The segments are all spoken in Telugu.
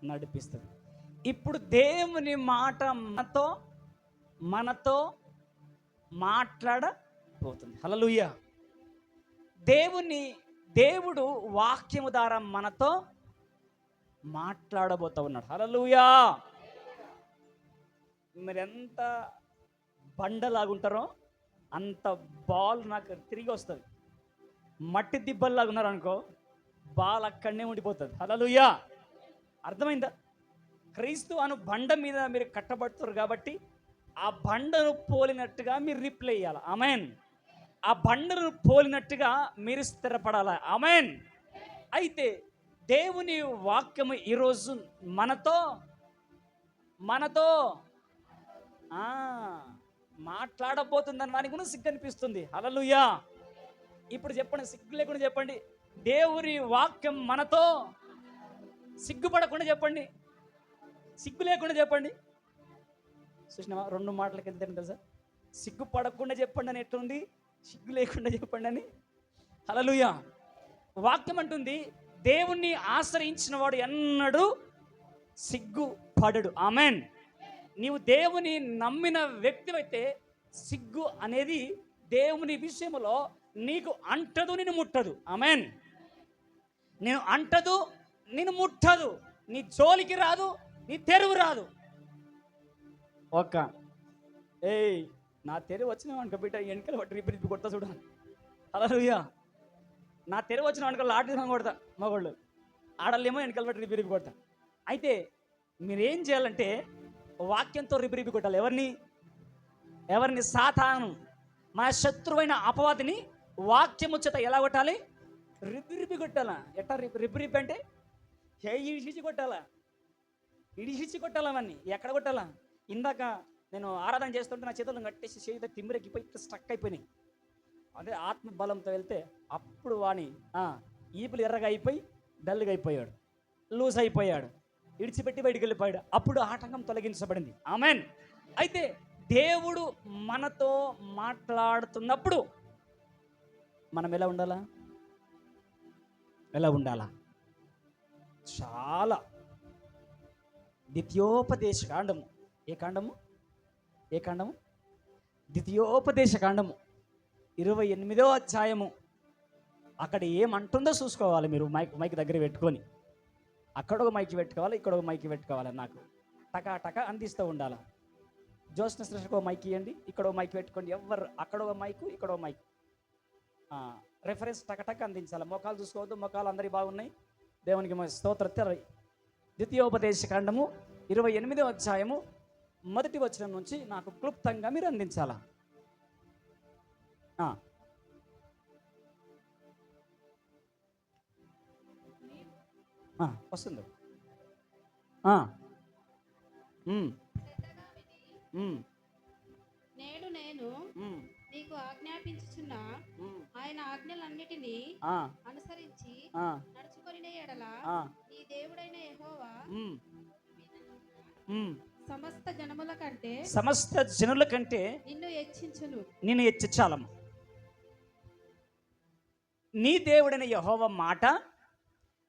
నడిపిస్తుంది. ఇప్పుడు దేవుని మాట మనతో మాట్లాడబోతుంది. హల్లెలూయా. దేవుడు వాక్యము ద్వారా మనతో మాట్లాడబోతూ ఉన్నాడు. హల్లెలూయా. మీరు ఎంత బండలాగుంటారో అంత బాల్ నాకు తిరిగి వస్తుంది. మట్టి దిబ్బల్లాగా ఉన్నారనుకో, బాల్ అక్కడనే ఉండిపోతుంది. హల్లెలూయా. అర్థమైందా? క్రీస్తు అను బండ మీద మీరు కట్టబడుతారు కాబట్టి ఆ బండను పోలినట్టుగా మీరు రిప్లై ఇవ్వాలి. ఆమెన్. ఆ బండను పోలినట్టుగా మీరు స్థిరపడాలి. ఆమెన్. అయితే దేవుని వాక్యము ఈరోజు మనతో మాట్లాడబోతుందని వానికి కూడా సిగ్గు అనిపిస్తుంది. హల్లెలూయా. ఇప్పుడు చెప్పండి, సిగ్గు లేకుండా చెప్పండి, దేవుని వాక్యం మనతో. సిగ్గుపడకుండా చెప్పండి, సిగ్గు లేకుండా చెప్పండి. చూసినావా, 2 మాటలకి ఎంత తెలుసా? సిగ్గుపడకుండా చెప్పండి అని ఎట్లుంది, సిగ్గు లేకుండా చెప్పండి అని. హల్లెలూయా. వాక్యం అంటుంది, దేవుణ్ణి ఆశ్రయించిన వాడు ఎన్నడూ సిగ్గుపడడు. ఆమెన్. నీవు దేవుని నమ్మిన వ్యక్తివైతే సిగ్గు అనేది దేవుని విషయంలో నీకు అంటదు, నిన్ను ముట్టదు. ఆమెన్. నేను అంటదు, నిన్ను ముట్టదు, నీ జోలికి రాదు, నీ తెరువు రాదు. నా తెరువు వచ్చినావు అనుకో బిడ్డ, వెనకల పట్టి రిపి కొడతా చూడ. హల్లెలూయా. నా తెరువు వచ్చిన అనుకో లాంటి కొడతా. మగోళ్ళు ఆడలేమో వెనకల పట్టి రిపి కొడతా. అయితే మీరేం చేయాలంటే వాక్యంతో రిపి కొట్టాలి. ఎవరిని? సాతాను, మన శత్రువైన అపవాదిని వాక్యము చేత ఎలా కొట్టాలి? రిపి కొట్టాలా. ఎట్టా రిపి అంటే ఇడిచి కొట్టాలా, ఇడిచి కొట్టాలా. అవన్నీ ఎక్కడ కొట్టాలా? ఇందాక నేను ఆరాధన చేస్తుంటే నా చేతులను కట్టేసి చేతి తిమ్మిరెక్కిపోయి స్ట్రక్ అయిపోయినాయి. అదే ఆత్మ బలంతో వెళ్తే అప్పుడు వాణి ఈపులు ఎర్రగా అయిపోయి డల్గా అయిపోయాడు, లూజ్ అయిపోయాడు, ఇడిచిపెట్టి బయటికి వెళ్ళిపోయాడు. అప్పుడు ఆటంకం తొలగించబడింది. ఆమెన్. అయితే దేవుడు మనతో మాట్లాడుతున్నప్పుడు మనం ఎలా ఉండాలా? చాలా ద్వితీయోపదేశ కాండము. ఏ కాండము? ద్వితీయోపదేశ కాండము 28వ అధ్యాయము. అక్కడ ఏమంటుందో చూసుకోవాలి మీరు. మైక్ దగ్గర పెట్టుకొని, అక్కడ ఒక మైక్ పెట్టుకోవాలి, ఇక్కడ ఒక మైక్ పెట్టుకోవాలి. నాకు టకా అందిస్తూ ఉండాలి. జోస్న శ్రేష్ఠకు మైక్ ఇవ్వండి, ఇక్కడ ఒక మైక్ పెట్టుకోండి. ఎవరు అక్కడ ఒక మైకు, ఇక్కడ ఒక మైక్, రెఫరెన్స్ టక అందించాలి. మొఖాలు చూసుకోవద్దు, మొఖాలు అందరి బాగున్నాయి. దేవునికి స్తోత్రం. ద్వితీయోపదేశ కాండము 28వ అధ్యాయము 1వ వచనం నుంచి నాకు క్లుప్తంగా మీరు అందించాలా. వస్తుంది. నేడు నేను నీకు ఆజ్ఞాపించుచున్న ఆయన ఆజ్ఞలన్నిటినీ అనుసరించి నడుచుకొనిన యెడల నీ దేవుడైన యెహోవా సమస్త జనుల కంటే నిన్ను హెచ్చించాలమ్మ. నీ దేవుడైన యెహోవా మాట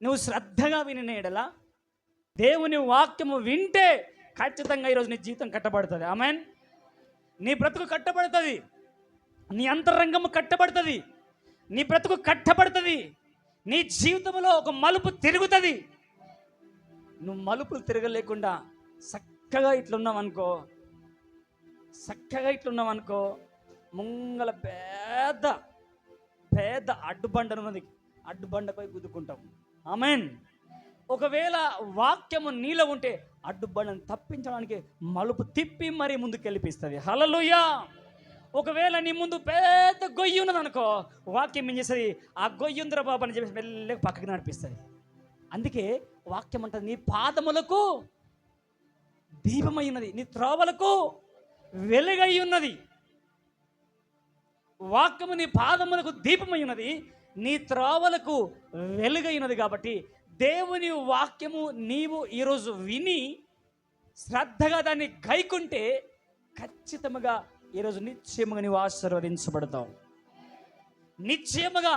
నువ్వు శ్రద్ధగా వినిన యెడల, దేవుని వాక్యము వింటే ఖచ్చితంగా ఈరోజు నీ జీవితం కట్టబడుతుంది. ఆమెన్. నీ బ్రతుకు కట్టబడుతుంది, నీ అంతరంగము కట్టబడుతుంది, నీ బ్రతుకు కట్టబడుతుంది, నీ జీవితంలో ఒక మలుపు తిరుగుతుంది. నువ్వు మలుపులు తిరగలేకుండా చక్కగా ఇట్లున్నావనుకో, ముంగల పెద్ద అడ్డుబండనున్నది, అడ్డుబండపై గుద్దుకుంటాం. ఆమెన్. ఒకవేళ వాక్యము నీలో ఉంటే అడ్డుబండను తప్పించడానికి మలుపు తిప్పి మరీ ముందుకు వెళ్ళిపిస్తుంది. హల్లెలూయా. ఒకవేళ నీ ముందు పెద్ద గొయ్యి ఉన్నది అనుకో, వాక్యం ఏం చేస్తుంది? ఆ గొయ్యుంద్ర బాబు అని చెప్పేసి మెల్లగా పక్కకి నడిపిస్తుంది. అందుకే వాక్యం అంటుంది, నీ పాదములకు దీపమై ఉన్నది, నీ త్రోవలకు వెలుగై ఉన్నది. వాక్యము నీ పాదములకు దీపమై ఉన్నది, నీ త్రోవలకు వెలుగైనది. కాబట్టి దేవుని వాక్యము నీవు ఈరోజు విని శ్రద్ధగా దాన్ని గైకుంటే ఖచ్చితంగా ఈరోజు నిశ్చయముగా నీవు ఆశీర్వదించబడతావు. నిశ్చయముగా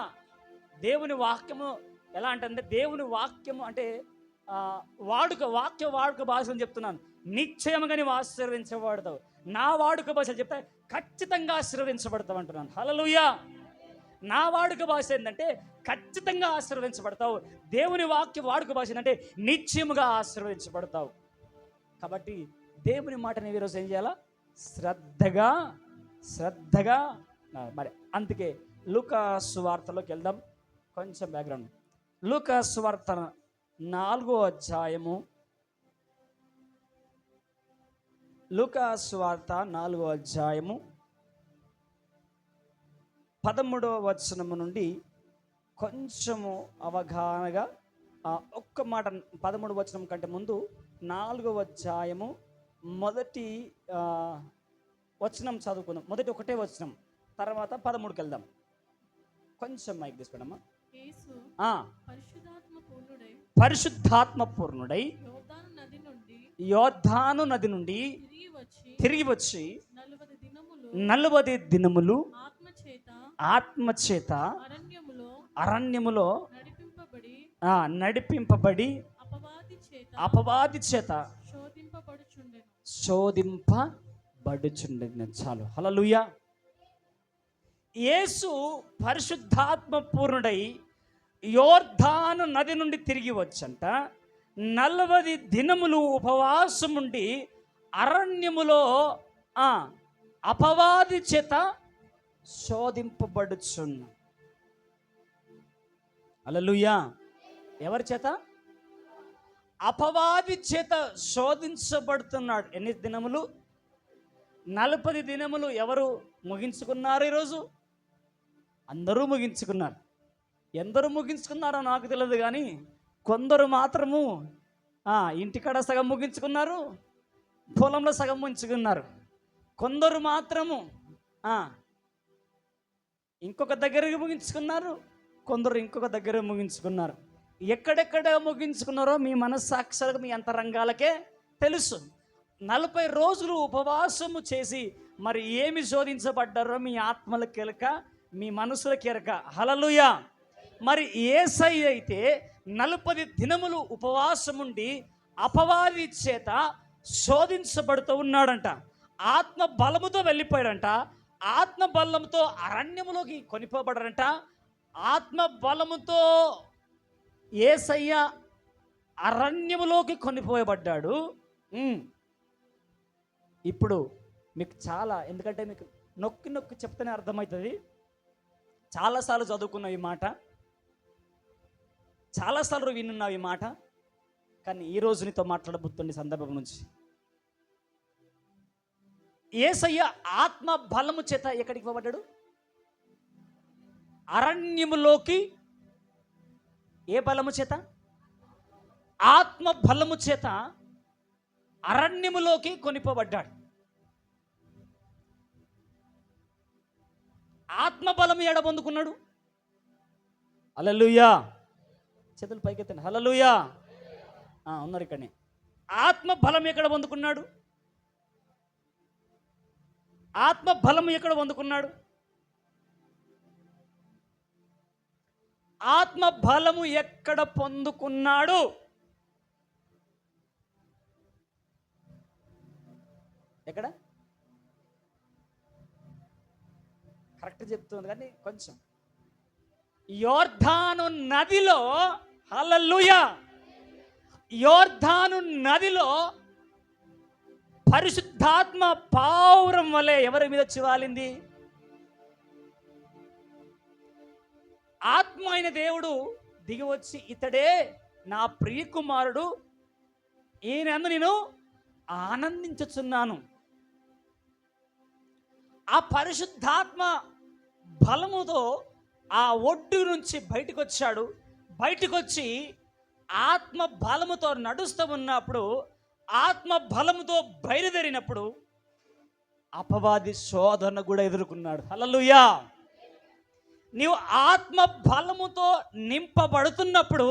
దేవుని వాక్యము ఎలా అంటే దేవుని వాక్యము అంటే వాడుక భాషలు చెప్తున్నాను. నిశ్చయముగా నీవు ఆశీర్వదించబడతావు. నా వాడుక భాషలు చెప్తే ఖచ్చితంగా ఆశీర్వదించబడతావు అంటున్నాను. హల్లెలూయా. నా వాడుక భాష ఏంటంటే ఖచ్చితంగా ఆశీర్వదించబడతావు. దేవుని వాడుక భాష ఏంటంటే నిశ్చయముగా ఆశీర్వదించబడతావు. కాబట్టి దేవుని మాట నీవు ఈరోజు ఏం చేయాలా? శ్రద్ధగా మరి అందుకే లూకా సువార్తలోకి వెళ్దాం. కొంచెం బ్యాక్గ్రౌండ్. లూకా సువార్త 4వ అధ్యాయము. లూకా సువార్త 4వ అధ్యాయము 13వ వచనము నుండి కొంచెము అవగాహనగా ఒక్క మాట 13వ వచనం కంటే ముందు 4వ అధ్యాయము మొదటి వచనం చదువుకుందాం. మొదటి ఒకటే వచనం, తర్వాత 13కి వెళ్దాం. కొంచెం మైక్ తీసుకోండమ్మా. పరిశుద్ధాత్మ పూర్ణుడై యోర్దాను నది నుండి తిరిగి వచ్చి 40 దినములు ఆత్మచేత అరణ్యములో నడిపింపబడి అపవాది చేత శోధింపబడుచుండెను. చాలు. హల్లెలూయా. యేసు పరిశుద్ధాత్మ పూర్ణుడై యోర్దాను నది నుండి తిరిగి వచ్చంట 40 దినములు ఉపవాసం ఉండి అరణ్యములో అపవాది చేత శోధింపబడుచున్న. హల్లెలూయా. ఎవరి చేత? అపవాది చేత శోధించబడుతున్నాడు. ఎన్ని దినములు? 40 దినములు. ఎవరు ముగించుకున్నారు ఈరోజు? అందరూ ముగించుకున్నారు. ఎందరూ ముగించుకున్నారో నాకు తెలియదు, కానీ కొందరు మాత్రము ఇంటికాడ సగం ముగించుకున్నారు, పొలంలో సగం ముగించుకున్నారు. కొందరు మాత్రము ఇంకొక దగ్గరికి ముగించుకున్నారు, కొందరు ఇంకొక దగ్గర ముగించుకున్నారు. ఎక్కడెక్కడ ముగించుకున్నారో మీ మనస్సాక్షులకు, మీ అంతరంగాలకే తెలుసు. 40 రోజులు ఉపవాసము చేసి మరి ఏమి శోధించబడ్డారో మీ ఆత్మలకు ఎరక, మీ మనసులకు ఎరక. హల్లెలూయా. మరి యేసయ్య అయితే 40 దినములు ఉపవాసం ఉండి అపవాది చేత శోధించబడుతూ ఉన్నాడంట. ఆత్మ బలముతో వెళ్ళిపోయాడంట. ఆత్మ బలముతో అరణ్యములోకి కొనిపోబడారంట. ఆత్మ బలముతో యేసయ్య అరణ్యములోకి కొనిపోయబడ్డాడు. ఇప్పుడు మీకు చాలా, ఎందుకంటే మీకు నొక్కి నొక్కి చెప్తేనే అర్థమవుతుంది. చాలాసార్లు చదువుకున్నావు ఈ మాట, చాలాసార్లు వినున్నావు ఈ మాట, కానీ ఈరోజు నీతో మాట్లాడబోతున్న సందర్భం నుంచి యేసయ్య ఆత్మ బలము చేత ఎక్కడికి పోబడ్డాడు? అరణ్యములోకి. ఏ బలము చేత? ఆత్మ బలము చేత అరణ్యములోకి కొనిపోబడ్డాడు. ఆత్మ బలము ఎడ పొందుకున్నాడు? హల్లెలూయా. చేతులు పైకెత్తండి. హల్లెలూయా. ఉన్నారు ఇక్కడనే. ఆత్మ బలం ఎక్కడ పొందుకున్నాడు? ఆత్మ బలము ఎక్కడ పొందుకున్నాడు? ఆత్మ బలము ఎక్కడ పొందుకున్నాడు? ఎక్కడ? కరెక్ట్ చెప్తుంది కానీ కొంచెం. యోర్దాను నదిలో. హల్లెలూయా. యోర్దాను నదిలో పరిశుద్ధాత్మ పావురం వలె ఎవరి మీద వచ్చి వాలింది? ఆత్మ అయిన దేవుడు దిగి వచ్చి, ఇతడే నా ప్రియకుమారుడు, ఈయనందు నేను ఆనందించుచున్నాను. ఆ పరిశుద్ధాత్మ బలముతో ఆ ఒడ్డు నుంచి బయటకు వచ్చాడు. బయటకు వచ్చి ఆత్మ బలముతో నడుస్తూ ఉన్నప్పుడు, ఆత్మ బలముతో బయలుదేరినప్పుడు అపవాది శోధన కూడా ఎదుర్కొన్నాడు. హల్లెలూయా. నీవు ఆత్మ బలముతో నింపబడుతున్నప్పుడు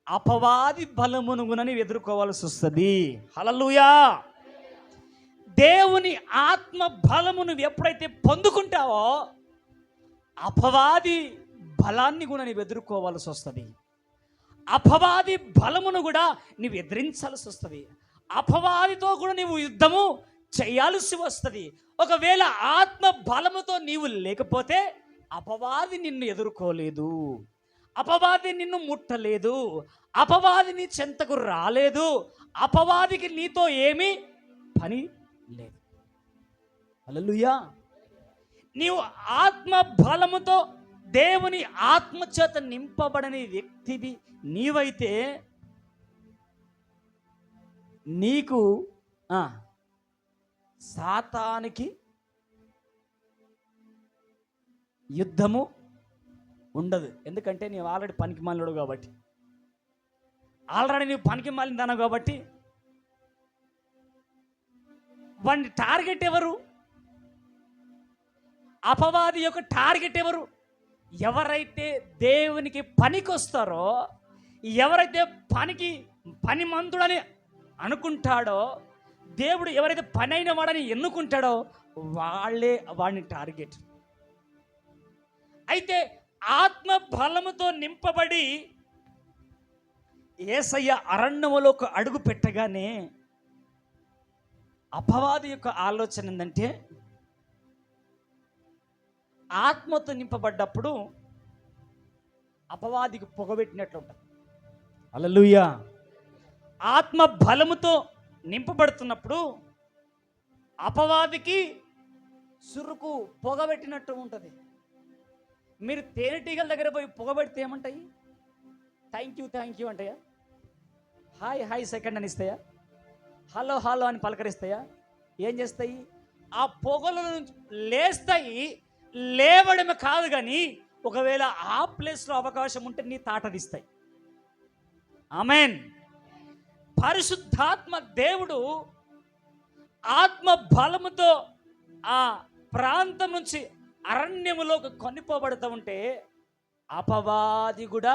అపవాది బలమును కూడా నీవు ఎదుర్కోవాల్సి వస్తుంది. హల్లెలూయా. దేవుని ఆత్మ బలము నువ్వు ఎప్పుడైతే పొందుకుంటావో అపవాది బలాన్ని కూడా నీవు ఎదుర్కోవాల్సి వస్తుంది. అపవాది బలమును కూడా నీవు ఎదిరించాల్సి వస్తుంది. అపవాదితో కూడా నీవు యుద్ధము చేయాల్సి వస్తుంది. ఒకవేళ ఆత్మ బలముతో నీవు లేకపోతే అపవాది నిన్ను ఎదుర్కోలేదు, అపవాది నిన్ను ముట్టలేదు, అపవాది నీ చెంతకు రాలేదు, అపవాదికి నీతో ఏమీ పని లేదు. హల్లెలూయా. నీవు ఆత్మ బలముతో దేవుని ఆత్మచేత నింపబడని వ్యక్తివి నీవైతే నీకు సాతానికి యుద్ధము ఉండదు. ఎందుకంటే నీవు ఆల్రెడీ పనికి మాలినడు కాబట్టి, ఆల్రెడీ నీవు పనికి మాలిందన్నావు కాబట్టి. వాడి టార్గెట్ ఎవరు? అపవాది యొక్క టార్గెట్ ఎవరు? ఎవరైతే దేవునికి పనికొస్తారో, ఎవరైతే పనిమంతుడని అనుకుంటాడో, దేవుడు ఎవరైతే పని అయిన వాడని ఎన్నుకుంటాడో వాళ్ళే వాడిని టార్గెట్. అయితే ఆత్మ బలముతో నింపబడి యేసయ్య అరణ్యములోకి అడుగు పెట్టగానే అపవాది యొక్క ఆలోచన ఏంటంటే, ఆత్మతో నింపబడ్డప్పుడు అపవాదికి పొగబెట్టినట్లు ఉంటుంది. హల్లెలూయా. ఆత్మ బలముతో నింపబడుతున్నప్పుడు అపవాదికి సురుకు పొగబెట్టినట్టు ఉంటుంది. మీరు తేనెటీగల దగ్గర పోయి పొగబెడితే ఏమంటాయి? థ్యాంక్ యూ అంటాయా? హాయ్ సెకండ్ అని ఇస్తాయా? హలో అని పలకరిస్తాయా? ఏం చేస్తాయి? ఆ పొగల నుంచి లేస్తాయి. లేవడమే కాదు కానీ ఒకవేళ ఆ ప్లేస్లో అవకాశం ఉంటే నీ తాటదిస్తాయి. ఆమేన్. పరిశుద్ధాత్మ దేవుడు ఆత్మ బలముతో ఆ ప్రాంతం నుంచి అరణ్యములోకి కొనిపోబడుతూ ఉంటే అపవాది కూడా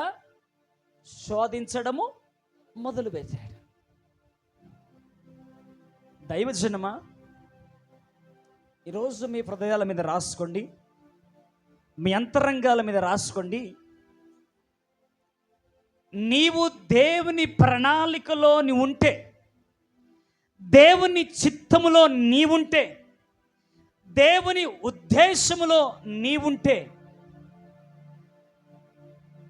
శోధించడము మొదలు పెట్టాడు. దైవజనమా, ఈరోజు మీ హృదయాల మీద రాసుకోండి, మీ అంతరంగాల మీద రాసుకోండి. నీవు దేవుని ప్రణాళికలో నీవు ఉంటే, దేవుని చిత్తములో నీవుంటే, దేవుని ఉద్దేశములో నీవుంటే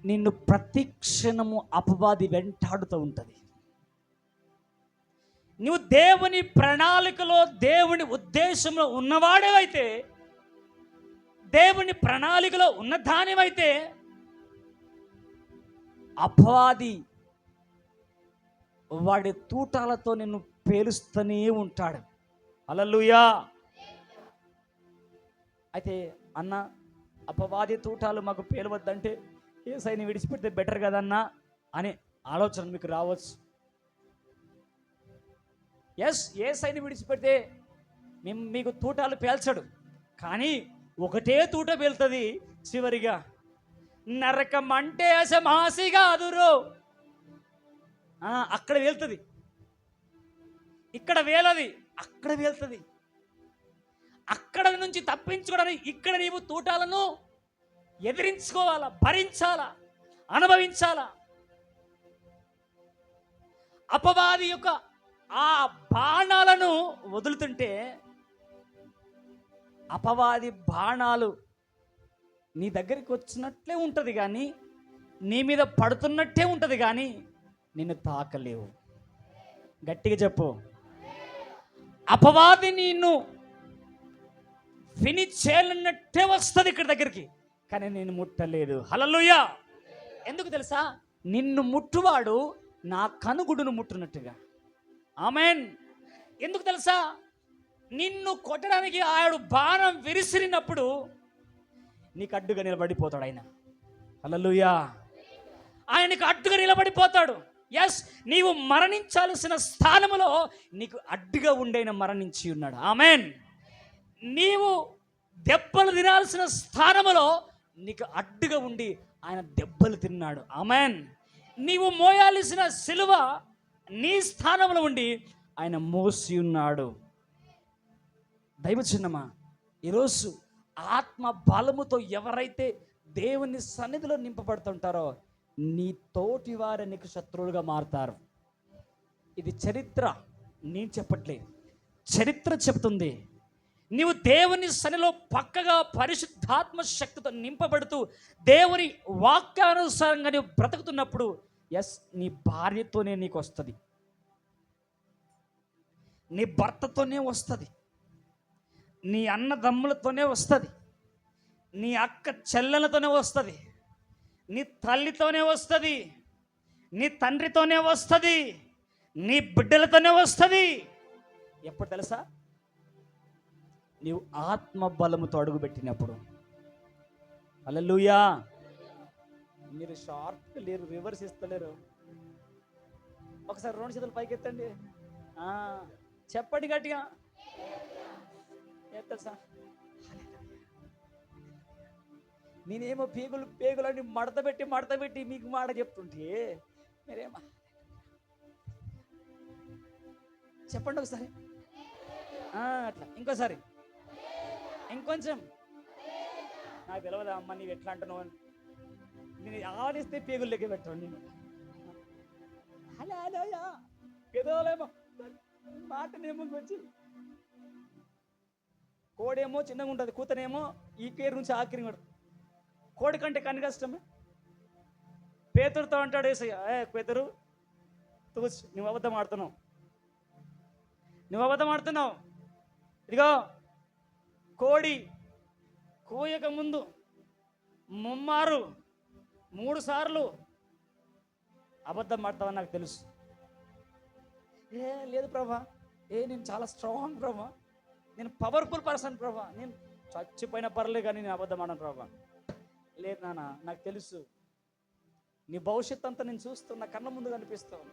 నిన్ను ప్రతి క్షణము అపవాది వెంటాడుతూ ఉంటుంది. నువ్వు దేవుని ప్రణాళికలో దేవుని ఉద్దేశంలో ఉన్నవాడేవైతే, దేవుని ప్రణాళికలో ఉన్నదానివైతే అపవాది వాడి తూటాలతో నిన్ను పేలుస్తూనే ఉంటాడు. హల్లెలూయా. అయితే అన్న, అపవాది తూటాలు మాకు పేలవద్దంటే యేసయ్యని విడిచిపెడితే బెటర్ కదన్నా అనే ఆలోచన మీకు రావచ్చు. యేసయ్యని విడిచిపెడితే మీకు తూటాలు పేల్చడు, కానీ ఒకటే తూట పేలుతుంది చివరిగా. నరకం అంటే అసమాసి కాదురో, అక్కడ వెళ్తుంది, ఇక్కడ వేలది, అక్కడ వెళ్తుంది. అక్కడ నుంచి తప్పించుకోవడానికి ఇక్కడ నీవు తూటాలను ఎదిరించుకోవాలా, భరించాలా, అనుభవించాలా. అపవాది యొక్క ఆ బాణాలను వదులుతుంటే అపవాది బాణాలు నీ దగ్గరికి వచ్చినట్లే ఉంటుంది కానీ, నీ మీద పడుతున్నట్టే ఉంటుంది కానీ నిన్ను తాకలేవు. గట్టిగా చెప్పు. అపవాది నిన్ను ఫినిష్ చేయాలన్నట్టే వస్తుంది ఇక్కడ దగ్గరికి, కానీ నేను ముట్టలేదు. హల్లెలూయా. ఎందుకు తెలుసా? నిన్ను ముట్టువాడు నా కనుగుడును ముట్టున్నట్టుగా. ఆమేన్. ఎందుకు తెలుసా? నిన్ను కొట్టడానికి ఆడు బాణం విసిరినప్పుడు నీకు అడ్డుగా నిలబడిపోతాడు ఆయన. హల్లెలూయా. ఆయనకు అడ్డుగా నిలబడిపోతాడు. నీవు మరణించాల్సిన స్థానములో నీకు అడ్డుగా ఉండైన మరణించి ఉన్నాడు. ఆమేన్. నీవు దెబ్బలు తినాల్సిన స్థానములో నీకు అడ్డుగా ఉండి ఆయన దెబ్బలు తిన్నాడు. ఆమేన్. నీవు మోయాల్సిన సిలువ నీ స్థానంలో ఉండి ఆయన మోసి ఉన్నాడు. దైవజనమా, ఈరోజు ఆత్మ బలముతో ఎవరైతే దేవుని సన్నిధిలో నింపబడుతుంటారో నీ తోటి వారే నీకు శత్రువులుగా మారుతారు. ఇది చరిత్ర, నేను చెప్పట్లేదు, చరిత్ర చెప్తుంది. నీవు దేవుని సన్నిధిలో పక్కగా పరిశుద్ధాత్మ శక్తితో నింపబడుతూ దేవుని వాక్యానుసారంగా నీవు బ్రతుకుతున్నప్పుడు నీ భార్యతోనే నీకు వస్తుంది, నీ భర్తతోనే వస్తుంది, నీ అన్నదమ్ములతోనే వస్తుంది, నీ అక్క చెల్లెలతోనే వస్తుంది, నీ తల్లితోనే వస్తుంది, నీ తండ్రితోనే వస్తుంది, నీ బిడ్డలతోనే వస్తుంది. ఎప్పుడు తెలుసా? నీవు ఆత్మ బలముతో అడుగుపెట్టినప్పుడు. హల్లెలూయా. మీరు షార్ప్ లేరు, రివర్స్ ఇస్తలేరు. ఒకసారి 2 చేతులు పైకి ఎత్తండి, చెప్పండి గట్టిగా. తెలుసా, నేనేమో పేగులని మడత పెట్టి మీకు మాట చెప్తుంటే మీరేమో చెప్పండి ఒకసారి. అట్లా ఇంకోసారి, ఇంకొంచెం. నాకు తెలియదా అమ్మ నీవు ఎట్లా అంటున్నావు అని. నేను ఆడిస్తే పేగులు లెక్క పెట్టాను నేను. అలా పెదోలేమో మాటనేమో వచ్చి, కోడేమో చిన్నగా ఉంటుంది, కూతనేమో ఈ కేరు నుంచి ఆ కేరు కొడుతుంది. కోడి కంటే కన్ను కష్టమే. పేతురుతో అంటాడు యేసయ్య, పేతురు తూచు, నువ్వు అబద్ధం ఆడుతున్నావు. ఇదిగో కోడి కోయక ముందు 3 సార్లు అబద్ధం ఆడతావని నాకు తెలుసు. లేదు ప్రభా, నేను చాలా స్ట్రాంగ్ ప్రభా, నేను పవర్ఫుల్ పర్సన్ ప్రభా, నేను చచ్చిపోయిన పర్లే కానీ నేను అబద్ధం ఆడను ప్రభా. లేదు నాన్న, నాకు తెలుసు, నీ భవిష్యత్ అంతా నేను చూస్తున్నా, కళ్ళ ముందు కనిపిస్తావు.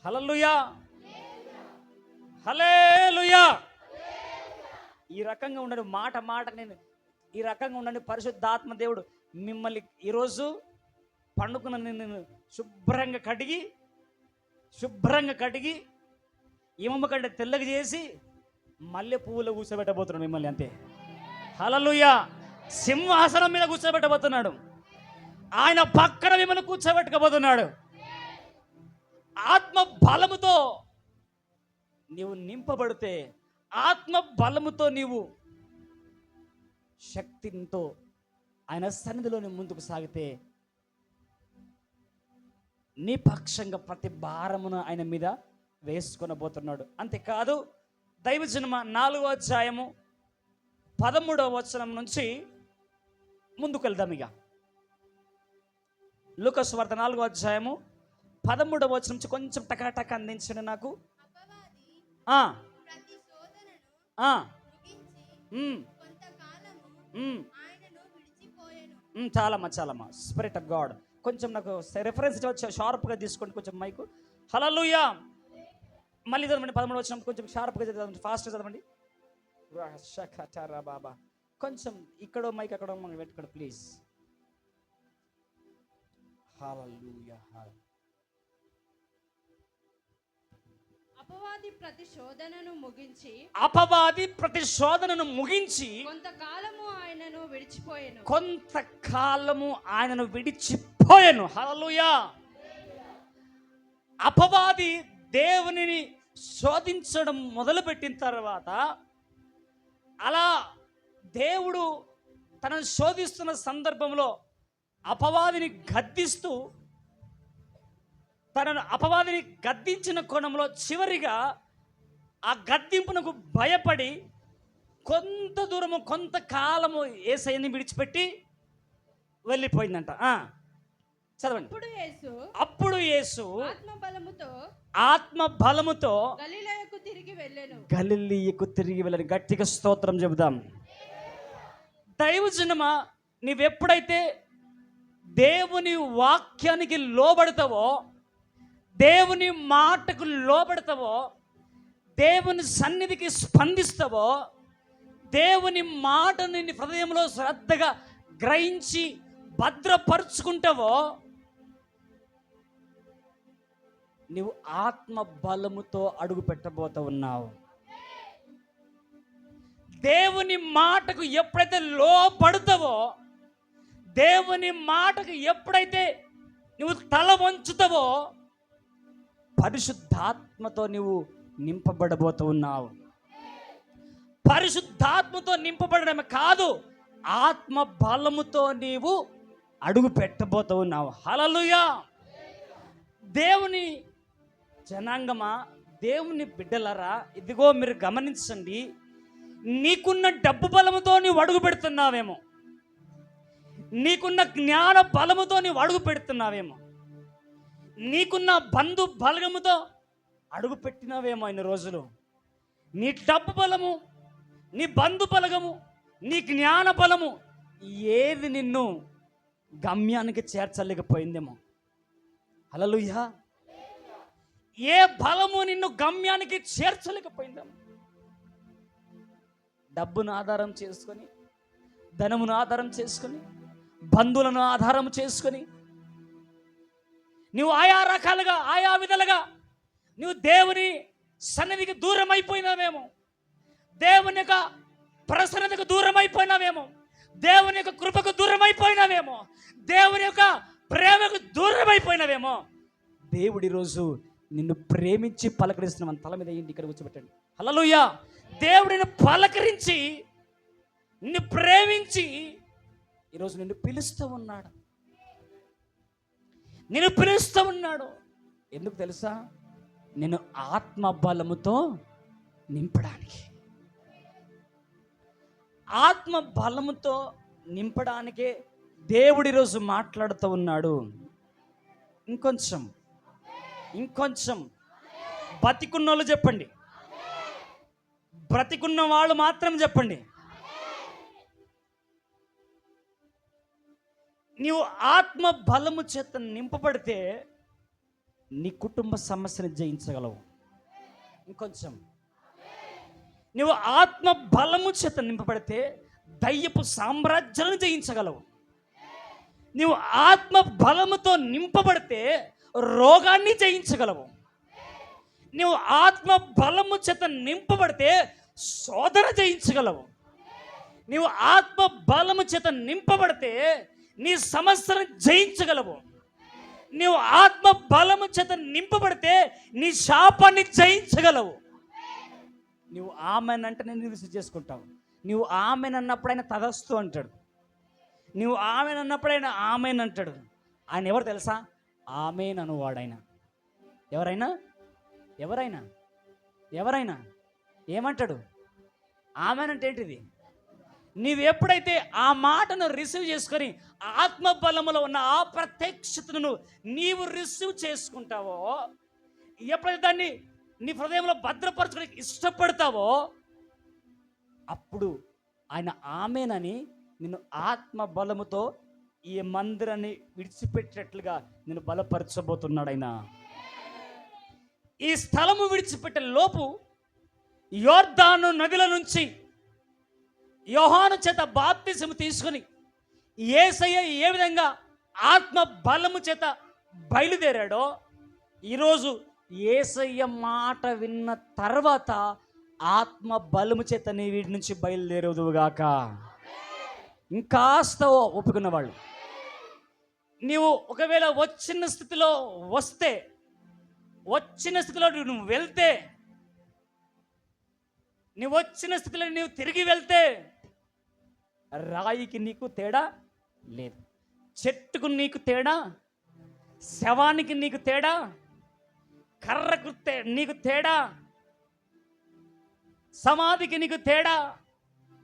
హల్లెలూయా, హల్లెలూయా. ఈ రకంగా ఉండండి, మాట నేను ఈ రకంగా ఉండండి. పరిశుద్ధాత్మ దేవుడు మిమ్మల్ని ఈరోజు పండుకున్న నేను శుభ్రంగా కడిగి ఈమమ్మ కంటే తెల్లగా చేసి మల్లె పువ్వులో కూర్చోబెట్టబోతున్నాడు మిమ్మల్ని, అంతే. హల్లెలూయా. సింహాసనం మీద కూర్చోబెట్టబోతున్నాడు, ఆయన పక్కన మిమ్మల్ని కూర్చోబెట్టకపోతున్నాడు. ఆత్మ బలముతో నీవు నింపబడితే, ఆత్మ బలముతో నీవు శక్తితో ఆయన సన్నిధిలోని ముందుకు సాగితే, నీ పక్షంగా ప్రతి భారమును ఆయన మీద వేసుకొనబోతున్నాడు. అంతేకాదు, దైవజనమ 4వ అధ్యాయము 13వ వచనం నుంచి ముందుకు వెళ్దాం. ఇక లూకాసు వార్త 4వ అధ్యాయము 13వ వచనం నుంచి కొంచెం టకాటక అందించండి నాకు. చాలమ్మా స్పిరిట్ ఆఫ్ గాడ్. కొంచెం నాకు రెఫరెన్స్ షార్ప్గా తీసుకోండి కొంచెం మైకు. హల్లెలూయా. మళ్ళీ చదవండి 13వ వచనం, కొంచెం షార్ప్గా చదవండి, ఫాస్ట్గా చదవండి. బాబా కొంచెం ఇక్కడ మైక్ అక్కడ పెట్టుకోండి ప్లీజ్. హల్లెలూయా. అపవాది ప్రతిశోధనను ముగించి కొంతకాలము ఆయనను విడిచిపోయెను. హల్లెలూయా. అపవాది దేవునిని శోధించడం మొదలుపెట్టిన తర్వాత, అలా దేవుడు తనను శోధిస్తున్న సందర్భంలో అపవాదిని గద్దించిన కోణంలో చివరిగా ఆ గద్దింపునకు భయపడి కొంత దూరము కొంతకాలము యేసయ్యని విడిచిపెట్టి వెళ్ళిపోయిందంట. చదవండి. అప్పుడు యేసు ఆత్మ బలముతో గలిలయకు తిరిగి వెళ్ళను. గట్టిగా స్తోత్రం చెబుదాం. దైవజనమా, నీవెప్పుడైతే దేవుని వాక్యానికి లోబడతావో, దేవుని మాటకు లోబడతావో, దేవుని సన్నిధికి స్పందిస్తావో, దేవుని మాటను నీ హృదయంలో శ్రద్ధగా గ్రహించి భద్రపరుచుకుంటావో, నీవు ఆత్మ బలముతో అడుగు పెట్టబోతూ ఉన్నావు. దేవుని మాటకు ఎప్పుడైతే లోబడతావో, దేవుని మాటకు ఎప్పుడైతే నువ్వు తల వంచుతావో పరిశుద్ధాత్మతో నువ్వు నింపబడబోతూ ఉన్నావు. పరిశుద్ధాత్మతో నింపబడడమే కాదు, ఆత్మ బలముతో నీవు అడుగు పెట్టబోతూ ఉన్నావు. హల్లెలూయా. దేవుని జనాంగమా, దేవుని బిడ్డలరా, ఇదిగో మీరు గమనించండి. నీకున్న డబ్బు బలముతో నీవు అడుగు పెడుతున్నావేమో, నీకున్న జ్ఞాన బలముతో నీవు అడుగు పెడుతున్నావేమో, నీకున్న బంధు బలముతో అడుగు పెట్టినావేమో ఇన్ని రోజులు. నీ డబ్బు బలము, నీ బంధు బలగము, నీ జ్ఞాన బలము ఏది నిన్ను గమ్యానికి చేర్చలేకపోయిందేమో. హల్లెలూయా. ఏ బలము నిన్ను గమ్యానికి చేర్చలేకపోయిందేమో. డబ్బును ఆధారం చేసుకొని, ధనమును ఆధారం చేసుకొని, బంధువులను ఆధారం చేసుకొని నువ్వు ఆయా రకాలుగా, ఆయా విధాలుగా నువ్వు దేవుని సన్నిధికి దూరం అయిపోయినావేమో, దేవుని యొక్క ప్రసన్నతకు దూరం అయిపోయినావేమో, దేవుని యొక్క కృపకు దూరం అయిపోయినావేమో, దేవుని యొక్క ప్రేమకు దూరం అయిపోయినావేమో. దేవుడి రోజు నిన్ను ప్రేమించి పలకరిస్తున్నాం. తల మీద ఏంటి ఇక్కడ కూర్చోబెట్టండి. హల్లెలూయా. దేవుడిని పలకరించి, నిన్ను ప్రేమించి ఈరోజు నిన్ను పిలుస్తూ ఉన్నాడు. నిన్ను పిలుస్తూ ఉన్నాడు. ఎందుకు తెలుసా? నేను ఆత్మ బలముతో నింపడానికి. ఆత్మ బలముతో నింపడానికే దేవుడి రోజు మాట్లాడుతూ ఉన్నాడు. ఇంకొంచెం బతికున్న వాళ్ళు చెప్పండి, బ్రతికున్న వాళ్ళు మాత్రం చెప్పండి. నీవు ఆత్మ బలము చేత నింపబడితే నీ కుటుంబ సమస్యను జయించగలవు. ఇంకొంచెం, నువ్వు ఆత్మ బలము చేత నింపబడితే దయ్యపు సామ్రాజ్యాలను జయించగలవు. నువ్వు ఆత్మ బలముతో నింపబడితే రోగాన్ని జయించగలవు. నువ్వు ఆత్మ బలము చేత నింపబడితే శోధన జయించగలవు. నువ్వు ఆత్మ బలము చేత నింపబడితే నీ సమస్యను జయించగలవు. నువ్వు ఆత్మ బలము చేత నింపబడితే నీ శాపాన్ని జయించగలవు. నువ్వు ఆమెన్ అంటే నేను రిసీవ్ చేసుకుంటావు. నువ్వు ఆమెన్ అన్నప్పుడు ఆయన తదస్తు అంటాడు. నువ్వు ఆమెన్ అన్నప్పుడు ఆయన ఆమెన్ అంటాడు. ఆయన ఎవరు తెలుసా? ఆమెన్ అనువాడైనా. ఎవరైనా ఏమంటాడు? ఆమెన్ అంటే ఏంటిది? నీవు ఎప్పుడైతే ఆ మాటను రిసీవ్ చేసుకొని ఆత్మ బలములో ఉన్న ఆ ప్రత్యక్షతను నీవు రిసీవ్ చేసుకుంటావో, ఎప్పుడైతే దాన్ని నీ హృదయంలో భద్రపరచుకోవడానికి ఇష్టపడతావో, అప్పుడు ఆయన ఆమెనని నిన్ను ఆత్మ బలముతో ఈ మందిరాన్ని విడిచిపెట్టేట్లుగా నిన్ను బలపరచబోతున్నాడు ఆయన. ఈ స్థలము విడిచిపెట్టే లోపు యోర్దాను నదిల నుంచి యోహాను చేత బాప్తిసము తీసుకుని యేసయ్య ఏ విధంగా ఆత్మ బలము చేత బయలుదేరాడో, ఈరోజు యేసయ్య మాట విన్న తర్వాత ఆత్మ బలము చేత నీ వీడి నుంచి బయలుదేరదువుగాక. ఇంకాస్త ఒప్పుకున్న వాళ్ళు, నీవు ఒకవేళ వచ్చిన స్థితిలో నువ్వు వెళ్తే, నువ్వు వచ్చిన స్థితిలో నీవు తిరిగి వెళ్తే రాయికి నీకు తేడా లేదు, చెట్టుకు నీకు తేడా, శవానికి నీకు తేడా, కర్రకు నీకు తేడా, సమాధికి నీకు తేడా.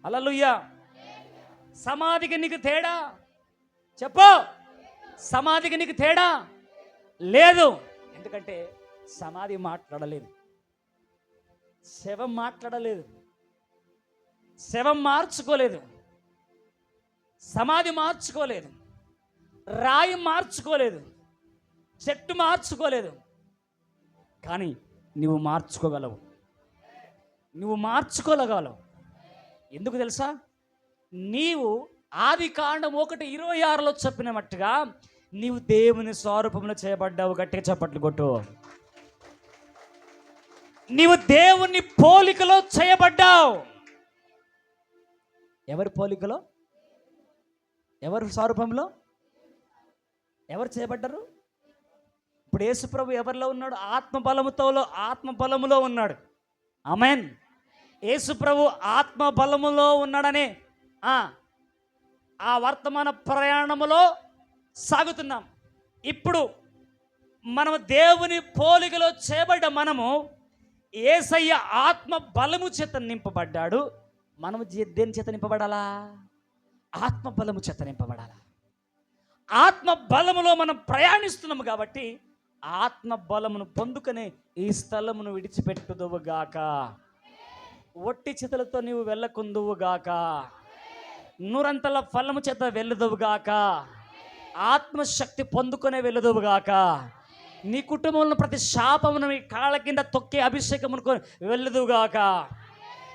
హల్లెలూయా. సమాధికి నీకు తేడా చెప్పు. సమాధికి నీకు తేడా లేదు. ఎందుకంటే సమాధి మాట్లాడలేదు, శవం మాట్లాడలేదు, శవం మార్చుకోలేదు, సమాధి మార్చుకోలేదు, రాయి మార్చుకోలేదు, చెట్టు మార్చుకోలేదు. కానీ నువ్వు మార్చుకోగలవు. ఎందుకు తెలుసా? నీవు ఆదికాండం 1:26 చెప్పినట్టుగా నీవు దేవుని స్వరూపంలో చేయబడ్డావు. గట్టిగా చప్పట్లు కొట్టు. నీవు దేవుని పోలికలో చేయబడ్డావు. ఎవరి పోలికలో? ఎవరు స్వరూపంలో ఎవరు చేయబడ్డారు? ఇప్పుడు యేసుప్రభు ఎవరిలో ఉన్నాడు? ఆత్మబలములో ఉన్నాడు. ఆమేన్. యేసుప్రభు ఆత్మబలములో ఉన్నాడనే ఆ వర్తమాన ప్రయాణములో సాగుతున్నాం. ఇప్పుడు మనము దేవుని పోలికలో చేయబడ్డ మనము యేసయ్య ఆత్మ బలము చేత నింపబడ్డాడు. మనము దేని చేత నింపబడాలా? ఆత్మ బలము చేత నింపబడాలా. ఆత్మ బలములో మనం ప్రయాణిస్తున్నాము కాబట్టి ఆత్మ బలమును పొందుకొని ఈ స్థలమును విడిచిపెట్టుదువుగాక. ఒట్టి చేతులతో నీవు వెళ్ళకుందువుగాక. నూరంతల ఫలము చేత వెళ్ళదువుగాక. ఆత్మశక్తి పొందుకునే వెళ్ళదువుగాక. నీ కుటుంబంలో ప్రతి శాపమును నీ కాళ్ళ కింద తొక్కే అభిషేకమును వెళ్ళదువుగాక.